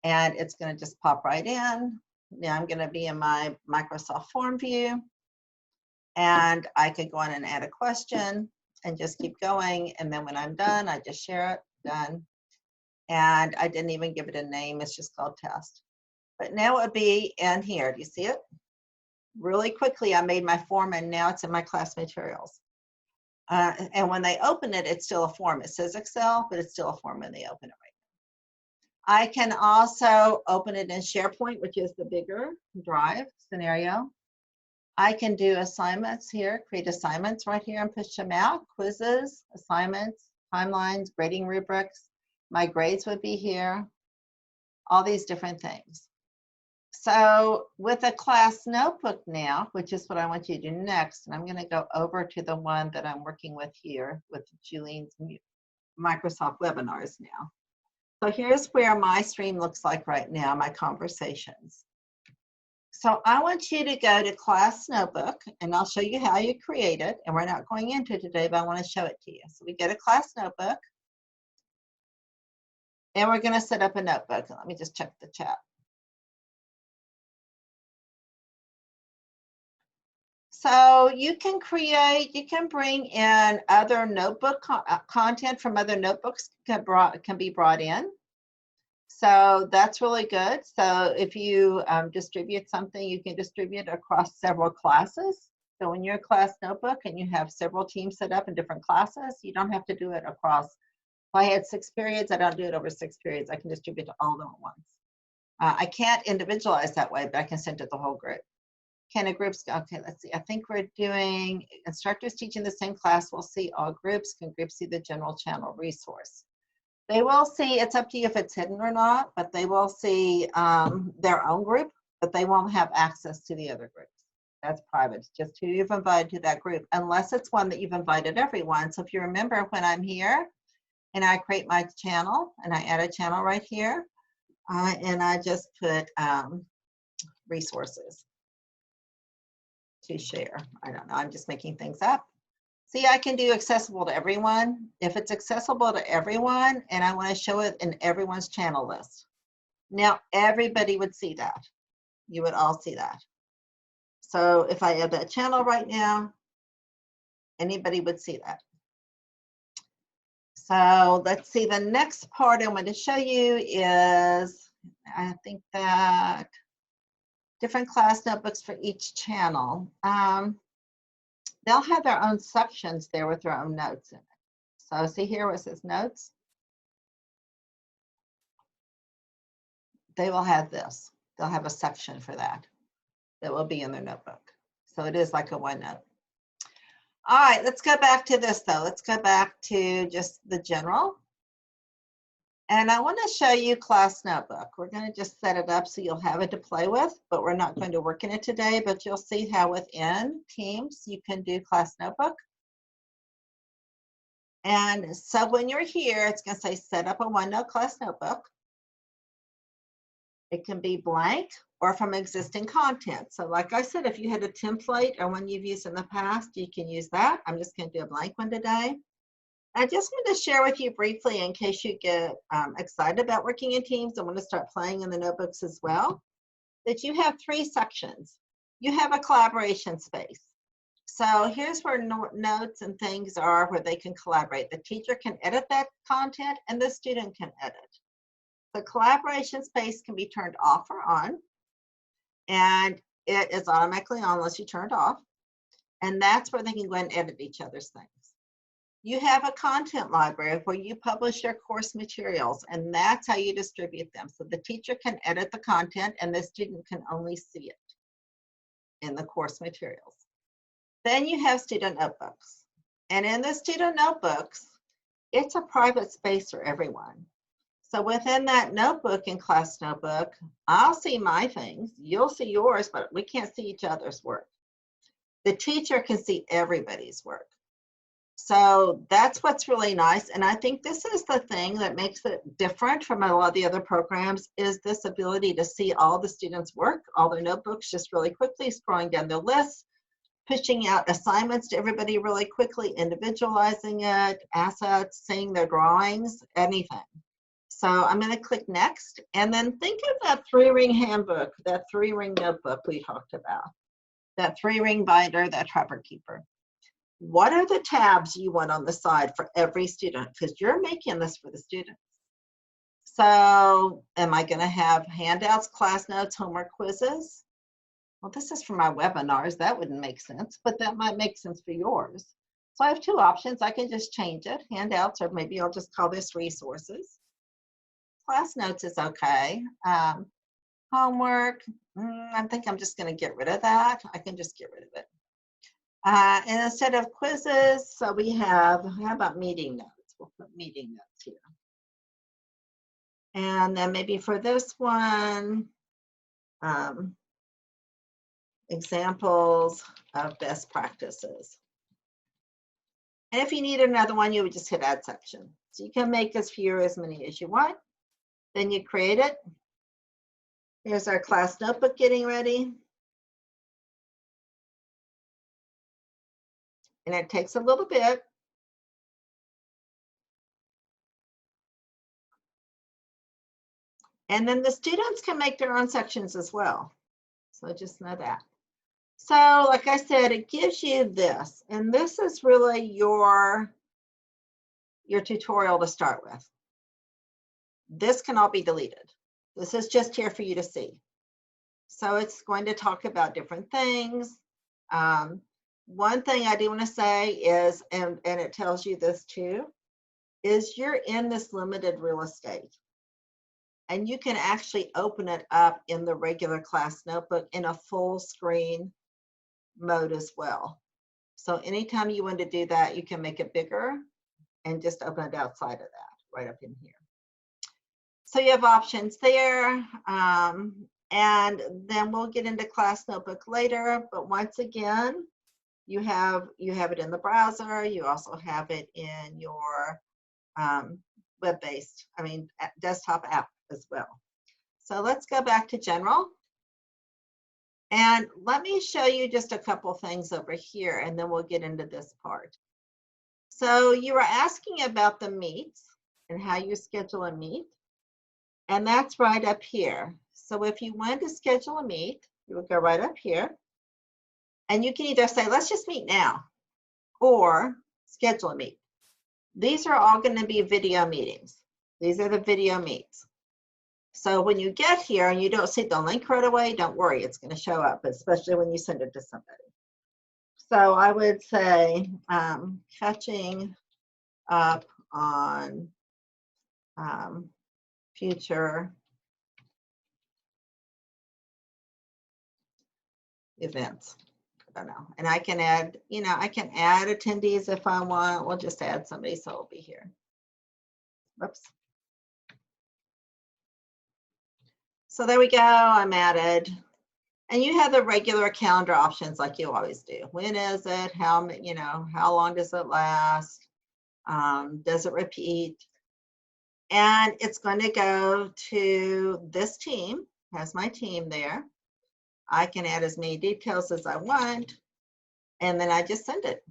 and it's going to just pop right in. Now I'm going to be in my Microsoft form view. And I could go on and add a question and just keep going. And then when I'm done, I just share it, done. And I didn't even give it a name. It's just called test. But now it would be in here. Do you see it? Really quickly, I made my form and now it's in my class materials. And when they open it, it's still a form. It says Excel, but it's still a form when they open it right now. I can also open it in SharePoint, which is the bigger drive scenario. I can do assignments here, create assignments right here and push them out, quizzes, assignments, timelines, grading rubrics. My grades would be here, all these different things. So with a class notebook now, which is what I want you to do next, and I'm going to go over to the one that I'm working with here with Julene's Microsoft webinars now. So here's where my stream looks like right now, my conversations. So I want you to go to class notebook, and I'll show you how you create it. And we're not going into it today, but I want to show it to you. So we get a class notebook, and we're going to set up a notebook. Let me just check the chat. So you can create, you can bring in other notebook content from other notebooks can be brought in. So that's really good. So if you distribute something, you can distribute across several classes. So when you're a class notebook and you have several teams set up in different classes, you don't have to do it across. If I had 6 periods, I don't do it over 6 periods. I can distribute to all of them at once. I can't individualize that way, but I can send it to the whole group. Can a groups, okay, let's see. I think we're doing instructors teaching the same class will see all groups. Can groups see the general channel resource? They will see, it's up to you if it's hidden or not, but they will see their own group, but they won't have access to the other groups. That's private. It's just who you've invited to that group, unless it's one that you've invited everyone. So if you remember when I'm here and I create my channel and I add a channel right here and I just put resources to share. I don't know, I'm just making things up. See, I can do accessible to everyone. If it's accessible to everyone and I want to show it in everyone's channel list, now everybody would see that. You would all see that. So if I add that channel right now, anybody would see that. So let's see, the next part I want to show you is, I think that different class notebooks for each channel. They'll have their own sections there with their own notes in it. So see here where it says notes? They will have this. They'll have a section for that. That will be in their notebook. So it is like a OneNote. All right, let's go back to this though. Let's go back to just the general. And I want to show you class notebook. We're going to just set it up so you'll have it to play with, but we're not going to work in it today, but you'll see how within Teams you can do class notebook. And so when you're here, it's going to say set up a OneNote class notebook. It can be blank or from existing content. So like I said, if you had a template or one you've used in the past, you can use that. I'm just going to do a blank one today. I just want to share with you briefly in case you get excited about working in Teams and want to start playing in the notebooks as well, that you have 3 sections. You have a collaboration space. So here's where notes and things are where they can collaborate. The teacher can edit that content and the student can edit. The collaboration space can be turned off or on, and it is automatically on unless you turn it off. And that's where they can go and edit each other's things. You have a content library where you publish your course materials, and that's how you distribute them. So the teacher can edit the content and the student can only see it in the course materials. Then you have student notebooks. And in the student notebooks, it's a private space for everyone. So within that notebook in class notebook, I'll see my things, you'll see yours, but we can't see each other's work. The teacher can see everybody's work. So that's what's really nice. And I think this is the thing that makes it different from a lot of the other programs is this ability to see all the students' work, all their notebooks just really quickly, scrolling down their list, pushing out assignments to everybody really quickly, individualizing it, assets, seeing their drawings, anything. So I'm going to click next, and then think of that 3-ring handbook, that 3-ring notebook we talked about, that 3-ring binder, that trapper keeper. What are the tabs you want on the side for every student? Because you're making this for the students. So am I going to have handouts, class notes, homework, quizzes? Well, this is for my webinars. That wouldn't make sense, but that might make sense for yours. So I have 2 options. I can just change it, handouts, or maybe I'll just call this resources. Class notes is okay. Homework, I think I'm just going to get rid of that. I can just get rid of it. And instead of quizzes, so we have, how about meeting notes? We'll put meeting notes here. And then maybe for this one, examples of best practices. And if you need another one, you would just hit add section. So you can make as few or as many as you want. Then you create it. Here's our class notebook getting ready. And it takes a little bit. And then the students can make their own sections as well. So just know that. So like I said, it gives you this. And this is really your tutorial to start with. This can all be deleted. This is just here for you to see. So it's going to talk about different things. One thing I do want to say is, and it tells you this too, is you're in this limited real estate. And you can actually open it up in the regular class notebook in a full screen mode as well. So anytime you want to do that, you can make it bigger and just open it outside of that, right up in here. So you have options there. And then we'll get into class notebook later. But once again, you have it in the browser. You also have it in your web-based, desktop app as well. So let's go back to general. And let me show you just a couple things over here, and then we'll get into this part. So you were asking about the meets and how you schedule a meet. And that's right up here. So if you wanted to schedule a meet, you would go right up here. And you can either say, let's just meet now, or schedule a meet. These are all going to be video meetings. These are the video meets. So when you get here and you don't see the link right away, don't worry, it's going to show up, especially when you send it to somebody. So I would say catching up on future events. I don't know. And I can add, I can add attendees if I want. We'll just add somebody so it'll be here. Whoops. So there we go, I'm added. And you have the regular calendar options like you always do. When is it? How long does it last? Does it repeat? And it's going to go to this team, has my team there. I can add as many details as I want, and then I just send it.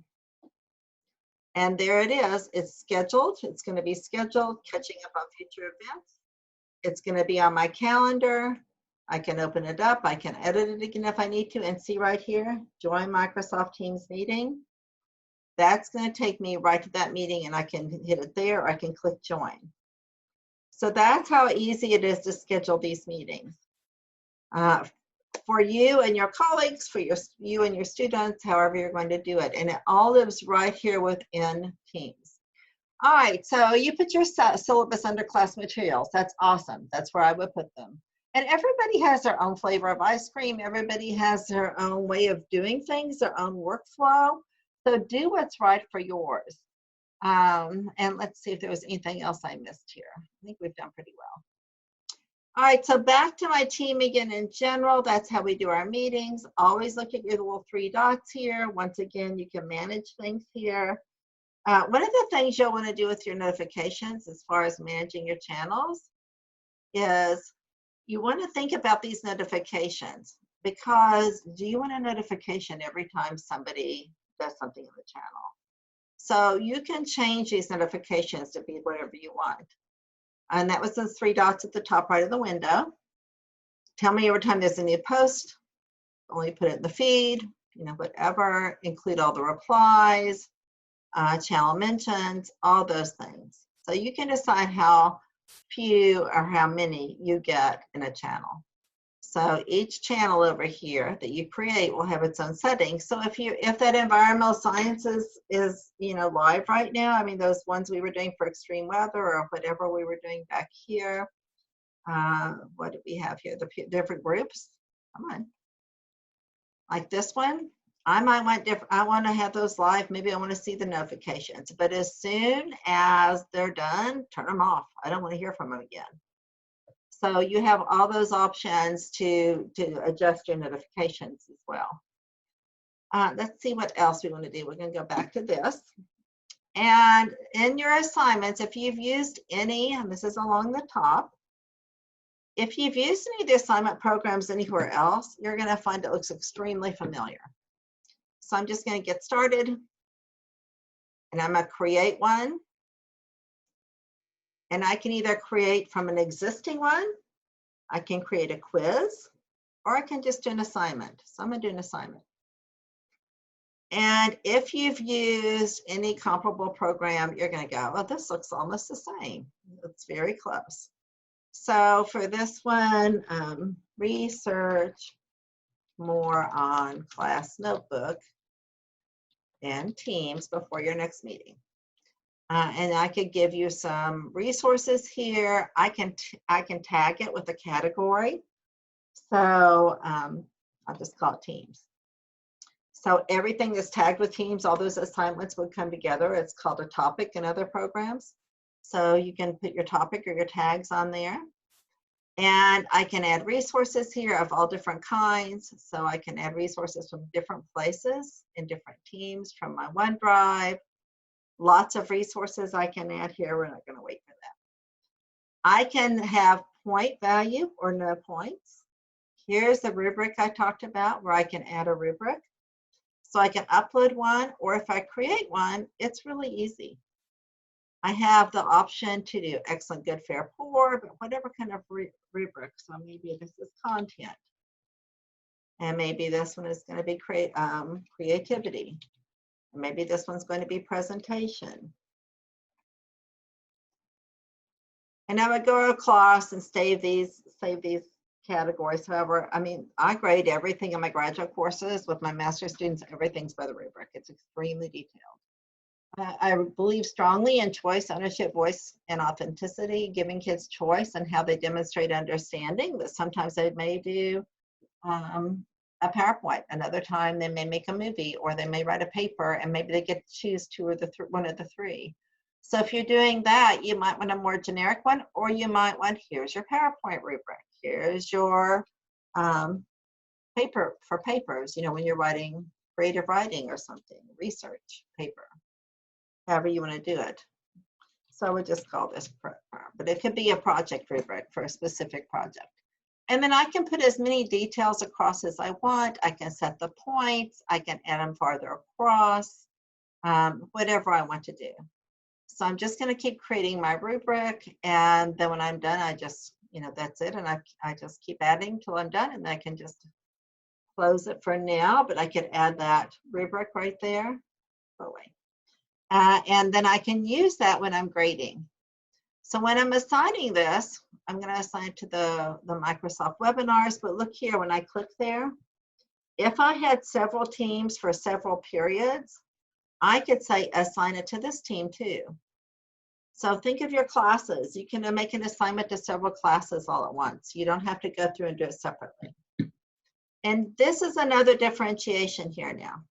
And there it is, it's scheduled. It's going to be scheduled, catching up on future events. It's going to be on my calendar. I can open it up. I can edit it again if I need to, and see right here, join Microsoft Teams meeting. That's going to take me right to that meeting, and I can hit it there, or I can click join. So that's how easy it is to schedule these meetings. For you and your colleagues, for you and your students, however you're going to do it. And it all lives right here within Teams. All right, so you put your syllabus under class materials. That's awesome. That's where I would put them. And everybody has their own flavor of ice cream. Everybody has their own way of doing things, their own workflow. So do what's right for yours. And let's see if there was anything else I missed here. I think we've done pretty well. All right, so back to my team again in general. That's how we do our meetings. Always look at your little 3 dots here. Once again, you can manage things here. One of the things you'll want to do with your notifications as far as managing your channels is you want to think about these notifications, because do you want a notification every time somebody does something in the channel? So you can change these notifications to be whatever you want. And that was the 3 dots at the top right of the window. Tell me every time there's a new post, only put it in the feed, whatever, include all the replies, channel mentions, all those things. So you can decide how few or how many you get in a channel. So each channel over here that you create will have its own settings. So if that environmental sciences is live right now, those ones we were doing for extreme weather or whatever we were doing back here, what do we have here? The different groups. Come on. Like this one, I might want I want to have those live. Maybe I want to see the notifications. But as soon as they're done, turn them off. I don't want to hear from them again. So you have all those options to adjust your notifications as well. Let's see what else we want to do. We're going to go back to this. And in your assignments, if you've used any, and this is along the top, if you've used any of the assignment programs anywhere else, you're going to find it looks extremely familiar. So I'm just going to get started, and I'm going to create one. And I can either create from an existing one, I can create a quiz, or I can just do an assignment. So I'm going to do an assignment. And if you've used any comparable program, you're going to go, well, this looks almost the same. It's very close. So for this one, research more on class notebook and teams before your next meeting. And I could give you some resources here. I can tag it with a category. So I'll just call it teams. So everything that's tagged with teams, all those assignments would come together. It's called a topic in other programs. So you can put your topic or your tags on there. And I can add resources here of all different kinds. So I can add resources from different places in different teams from my OneDrive. Lots of resources I can add here. We're not going to wait for that. I can have point value or no points. Here's the rubric I talked about where I can add a rubric. So I can upload one, or if I create one, it's really easy. I have the option to do excellent, good, fair, poor, but whatever kind of rubric. So maybe this is content. And maybe this one is going to be creativity. And maybe this one's going to be presentation. And I would go across and save these categories. However, I mean, I grade everything in my graduate courses with my master's students. Everything's by the rubric. It's extremely detailed. I believe strongly in choice, ownership, voice, and authenticity, giving kids choice and how they demonstrate understanding. That sometimes they may do a PowerPoint. Another time they may make a movie, or they may write a paper, and maybe they get to choose one of the three. So if you're doing that, you might want a more generic one, or you might want, here's your PowerPoint rubric. Here's your paper for papers, you know, when you're writing creative writing or something, research paper, however you want to do it. So we'll just call this, but it could be a project rubric for a specific project. And then I can put as many details across as I want. I can set the points. I can add them farther across, whatever I want to do. So I'm just going to keep creating my rubric. And then when I'm done, I just, you know, that's it. And I just keep adding till I'm done. And I can just close it for now. But I could add that rubric right there. Oh, wait. And then I can use that when I'm grading. So when I'm assigning this, I'm going to assign it to the Microsoft webinars. But look here, when I click there, if I had several teams for several periods, I could say assign it to this team too. So think of your classes. You can make an assignment to several classes all at once. You don't have to go through and do it separately. And this is another differentiation here now.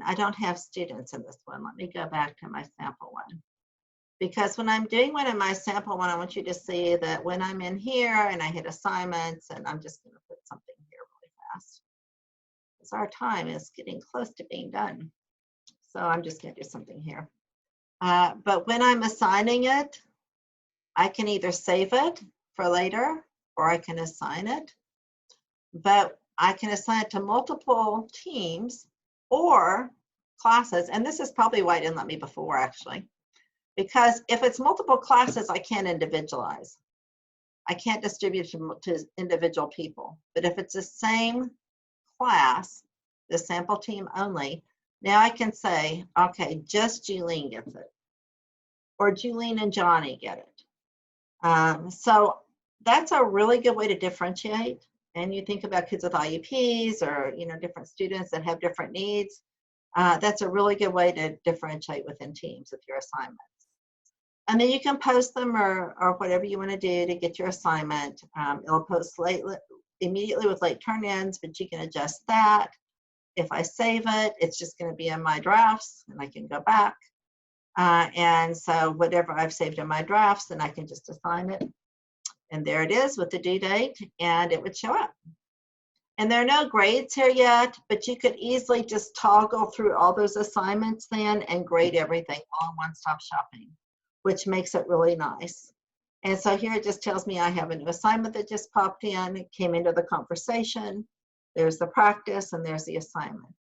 I don't have students in this one. Let me go back to my sample one. Because when I'm doing one in my sample one, I want you to see that when I'm in here and I hit assignments, and I'm just going to put something here really fast, because our time is getting close to being done. So I'm just going to do something here. But when I'm assigning it, I can either save it for later, or I can assign it. But I can assign it to multiple teams or classes. And this is probably why it didn't let me before, actually. Because if it's multiple classes, I can't individualize. I can't distribute to individual people. But if it's the same class, the sample team only, now I can say, okay, just Julene gets it. Or Julene and Johnny get it. So that's a really good way to differentiate. And you think about kids with IEPs or, you know, different students that have different needs. That's a really good way to differentiate within teams with your assignments. And then you can post them or whatever you want to do to get your assignment. It'll post immediately with late turn-ins, but you can adjust that. If I save it, it's just going to be in my drafts, and I can go back. And so whatever I've saved in my drafts, then I can just assign it. And there it is with the due date, and it would show up. And there are no grades here yet, but you could easily just toggle through all those assignments then and grade everything all in one-stop shopping, which makes it really nice. And so here it just tells me I have a new assignment that just popped in. It came into the conversation. There's the practice and there's the assignment.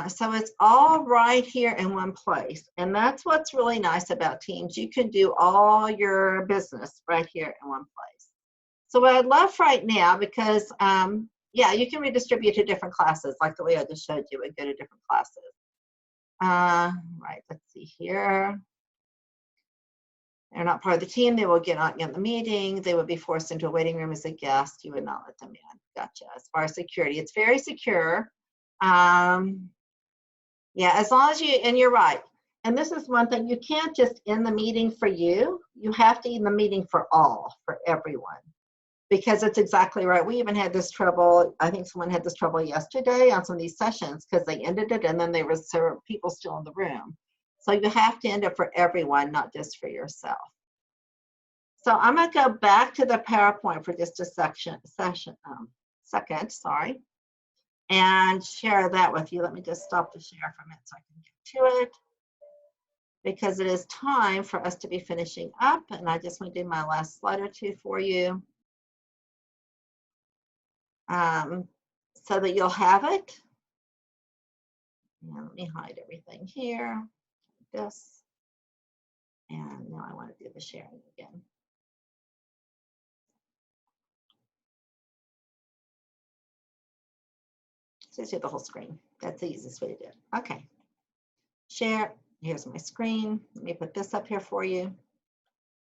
So it's all right here in one place. And that's what's really nice about Teams. You can do all your business right here in one place. So what I'd love right now, because yeah, you can redistribute to different classes, like the way I just showed you, and go to different classes. Right, let's see here. They're not part of the team. They will get on in the meeting. They would be forced into a waiting room as a guest. You would not let them in. Gotcha. As far as security, it's very secure. Yeah, as long as you, and you're right. And this is one thing, you can't just end the meeting for you. You have to end the meeting for all, for everyone. Because it's exactly right. We even had this trouble, I think someone had this trouble yesterday on some of these sessions because they ended it and then there was several people still in the room. So you have to end it for everyone, not just for yourself. So I'm gonna go back to the PowerPoint for just a second, and share that with you. Let me just stop the share for a minute so I can get to it, because it is time for us to be finishing up, and I just want to do my last slide or two for you. So that you'll have it. And let me hide everything here, like this. And now I want to do the sharing again. So do the whole screen. That's the easiest way to do it. Okay. Share. Here's my screen. Let me put this up here for you.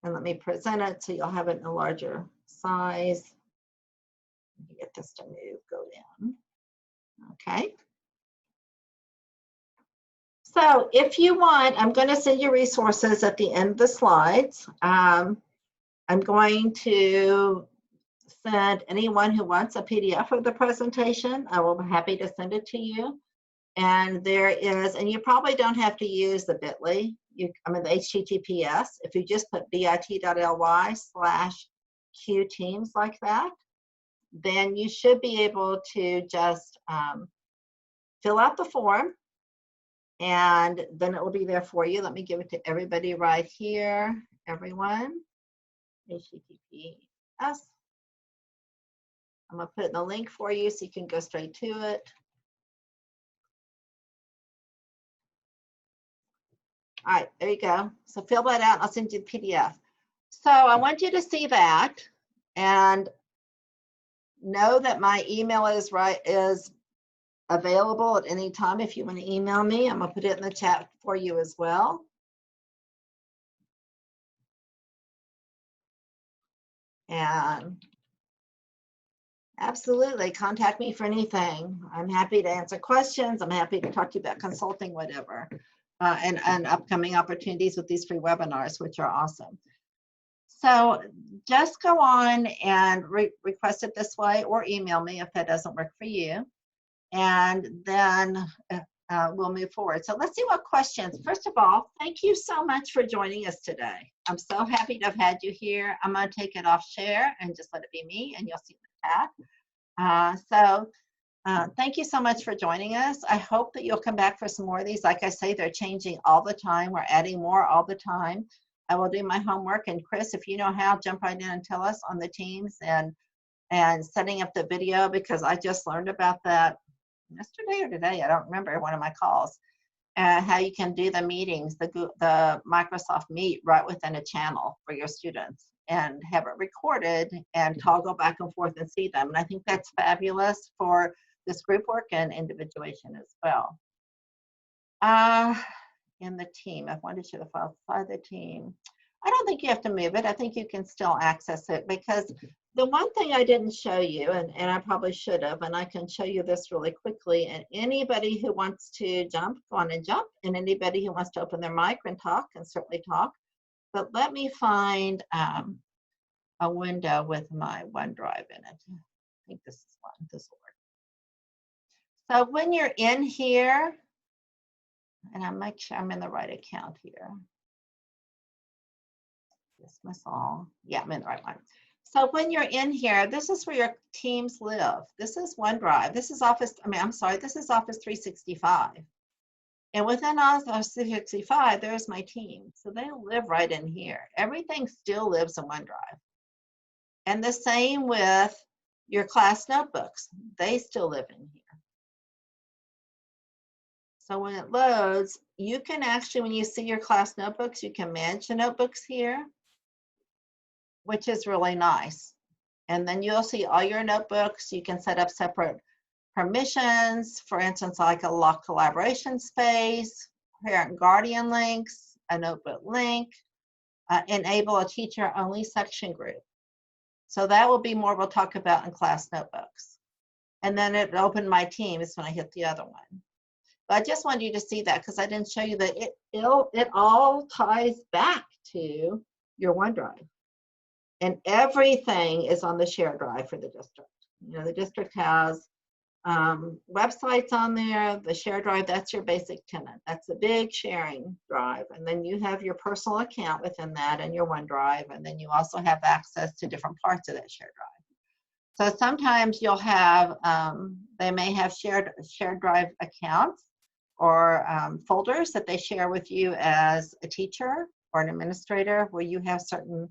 And let me present it so you'll have it in a larger size. Get this to move, go down. Okay. So if you want, I'm going to send you resources at the end of the slides. I'm going to send anyone who wants a PDF of the presentation. I will be happy to send it to you. And there is, and you probably don't have to use the bit.ly, the HTTPS. If you just put bit.ly/qteams like that, then you should be able to just fill out the form, and then it will be there for you. Let me give it to everybody right here, everyone. HTTPS. I'm going to put in the link for you so you can go straight to it. All right, there you go. So fill that out and I'll send you the PDF. So I want you to see that and know that my email is available at any time if you want to email me. I'm going to put it in the chat for you as well. And absolutely, contact me for anything. I'm happy to answer questions. I'm happy to talk to you about consulting, whatever, and upcoming opportunities with these free webinars, which are awesome. So just go on and request it this way or email me if that doesn't work for you. And then we'll move forward. So let's see what questions. First of all, thank you so much for joining us today. I'm so happy to have had you here. I'm going to take it off share and just let it be me, and you'll see the chat. Thank you so much for joining us. I hope that you'll come back for some more of these. Like I say, they're changing all the time. We're adding more all the time. I will do my homework, and Chris, if you know how, jump right in and tell us on the Teams and setting up the video, because I just learned about that yesterday or today, I don't remember, one of my calls, how you can do the meetings, the Microsoft Meet right within a channel for your students and have it recorded and toggle back and forth and see them. And I think that's fabulous for this group work and individuation as well. In the team, I wanted to share the file by the team. I don't think you have to move it. I think you can still access it, because the one thing I didn't show you, and I probably should have, and I can show you this really quickly, and anybody who wants to jump, go on and jump, and anybody who wants to open their mic and talk can certainly talk. But let me find a window with my OneDrive in it. I think this is one, this will work. So when you're in here, and I make sure I'm in the right account here. Dismiss all. Yeah, I'm in the right one. So when you're in here, this is where your teams live. This is OneDrive. This is Office, this is Office 365. And within Office 365, there's my team. So they live right in here. Everything still lives in OneDrive. And the same with your class notebooks. They still live in here. So when it loads, you can actually, when you see your class notebooks, you can manage the notebooks here, which is really nice. And then you'll see all your notebooks. You can set up separate permissions, for instance, like a locked collaboration space, parent guardian links, a notebook link, enable a teacher-only section group. So that will be more we'll talk about in class notebooks. And then it opened my team is when I hit the other one. But I just wanted you to see that because I didn't show you that it all ties back to your OneDrive. And everything is on the shared drive for the district. You know, the district has websites on there, the shared drive, that's your basic tenant. That's a big sharing drive. And then you have your personal account within that and your OneDrive. And then you also have access to different parts of that shared drive. So sometimes you'll have, they may have shared drive accounts or folders that they share with you as a teacher or an administrator where you have certain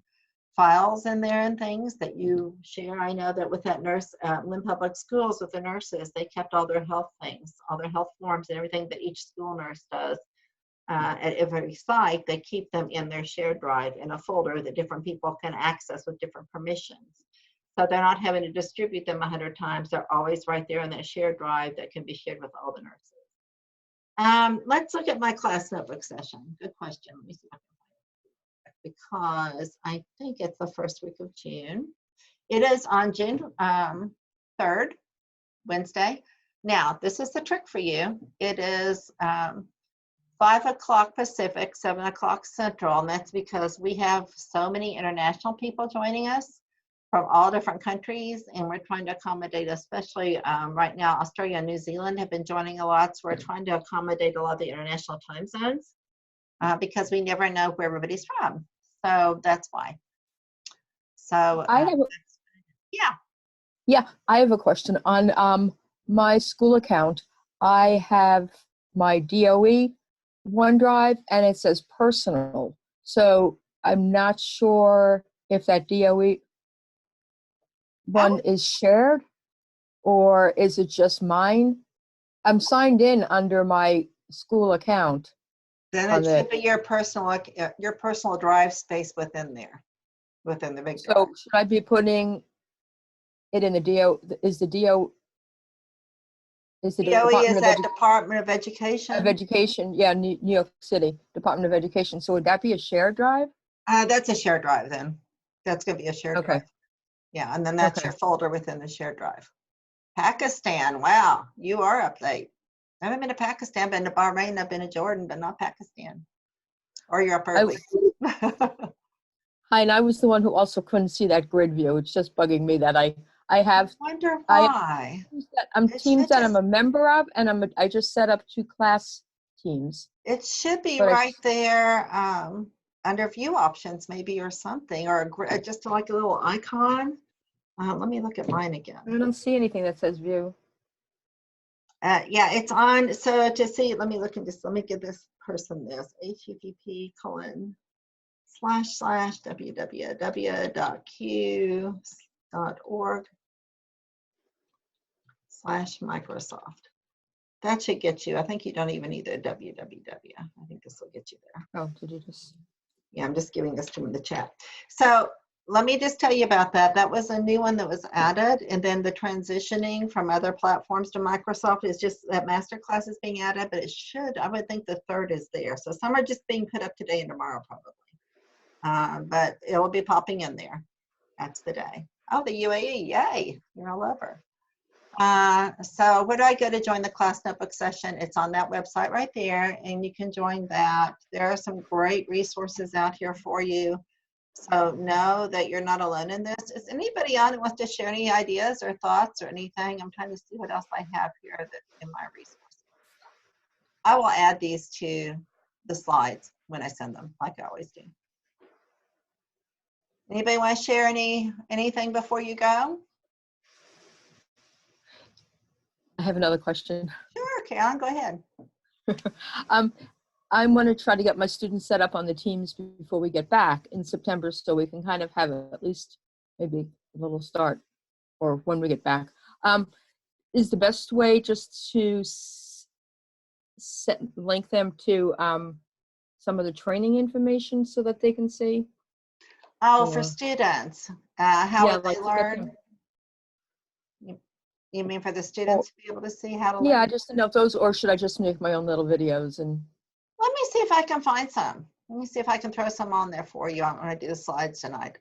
files in there and things that you share. I know that with that nurse, Lynn Public Schools, with the nurses, they kept all their health things, all their health forms and everything that each school nurse does at every site. They keep them in their shared drive in a folder that different people can access with different permissions. So they're not having to distribute them 100 times. They're always right there in that shared drive that can be shared with all the nurses. Let's look at my class notebook session. Good question. Let me see if I can find it. Because I think it's the first week of June. It is on June 3rd, Wednesday. Now, this is the trick for you. It is 5 o'clock Pacific, 7 o'clock Central, and that's because we have so many international people joining us from all different countries, and we're trying to accommodate, especially right now, Australia and New Zealand have been joining a lot, so we're trying to accommodate a lot of the international time zones because we never know where everybody's from. So that's why. So I have yeah. I have a question on my school account. I have my DOE OneDrive and it says personal. So I'm not sure if that DOE one is shared or is it just mine? I'm signed in under my school account. Then it should be your personal drive space within there, within the big drive. So should I be putting it in the DO? Is the DO? Is the DOE is that Department of Education? Of Education, yeah, New York City, Department of Education. So would that be a shared drive? That's a shared drive then. That's going to be a shared drive. Yeah, and then that's your folder within the shared drive. Pakistan, wow, you are up late. I haven't been to Pakistan, been to Bahrain, I've been to Jordan, but not Pakistan. Or you're up early. Hi, and I was the one who also couldn't see that grid view. It's just bugging me that I have. I wonder why. I'm teams that I'm a member of, and I just set up 2 class teams. It should be right there under view options, maybe, or something, or just like a little icon. Let me look at mine again. I don't see anything that says view. Yeah, it's on. So to see, let me look at this. Let me give this person this http://www.q.org/Microsoft. That should get you. I think you don't even need the www. I think this will get you there. Oh, did you just? Yeah, I'm just giving this to him in the chat. So let me just tell you about that. That was a new one that was added. And then the transitioning from other platforms to Microsoft is just that masterclass is being added, but it should, I would think the 3rd is there. So some are just being put up today and tomorrow probably. But it will be popping in there. That's the day. Oh, the UAE, yay, you're all over. So where do I go to join the class notebook session? It's on that website right there, and you can join that. There are some great resources out here for you. So know that you're not alone in this. Is anybody on who wants to share any ideas or thoughts or anything? I'm trying to see what else I have here in my resources. I will add these to the slides when I send them, like I always do. Anybody want to share anything before you go? I have another question. Sure, Karen, go ahead. I'm going to try to get my students set up on the teams before we get back in September, so we can kind of have at least maybe a little start, or when we get back. Is the best way just to link them to some of the training information so that they can see? Oh, for Or- students, how Yeah, would like they to get learn? them. You mean for the students to be able to see how to learn? Yeah, I just didn't know if those, or should I just make my own little videos and? Let me see if I can find some. Let me see if I can throw some on there for you when I do the slides tonight.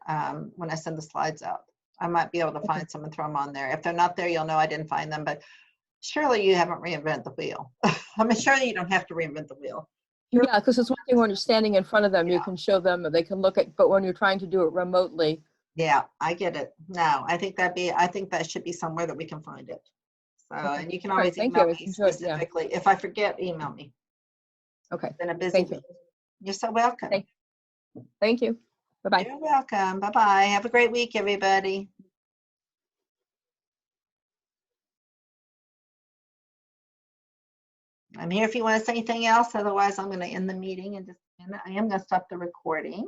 When I send the slides out, I might be able to Okay. find some and throw them on there. If they're not there, you'll know I didn't find them, but surely you haven't reinvented the wheel. I mean, surely you don't have to reinvent the wheel. Yeah, because it's one thing when you're standing in front of them, you Yeah. can show them, or they can look at, but when you're trying to do it remotely. Yeah, I get it. No, I think that should be somewhere that we can find it. So, Okay. and you can All right, always thank email you. me Enjoy it, yeah. specifically. If I forget, email me. Okay, It's been a busy thank you. week. You're so welcome. Thank you. Bye-bye. You're welcome. Bye-bye. Have a great week, everybody. I'm here if you want to say anything else. Otherwise, I'm going to end the meeting in just a minute. I am going to stop the recording.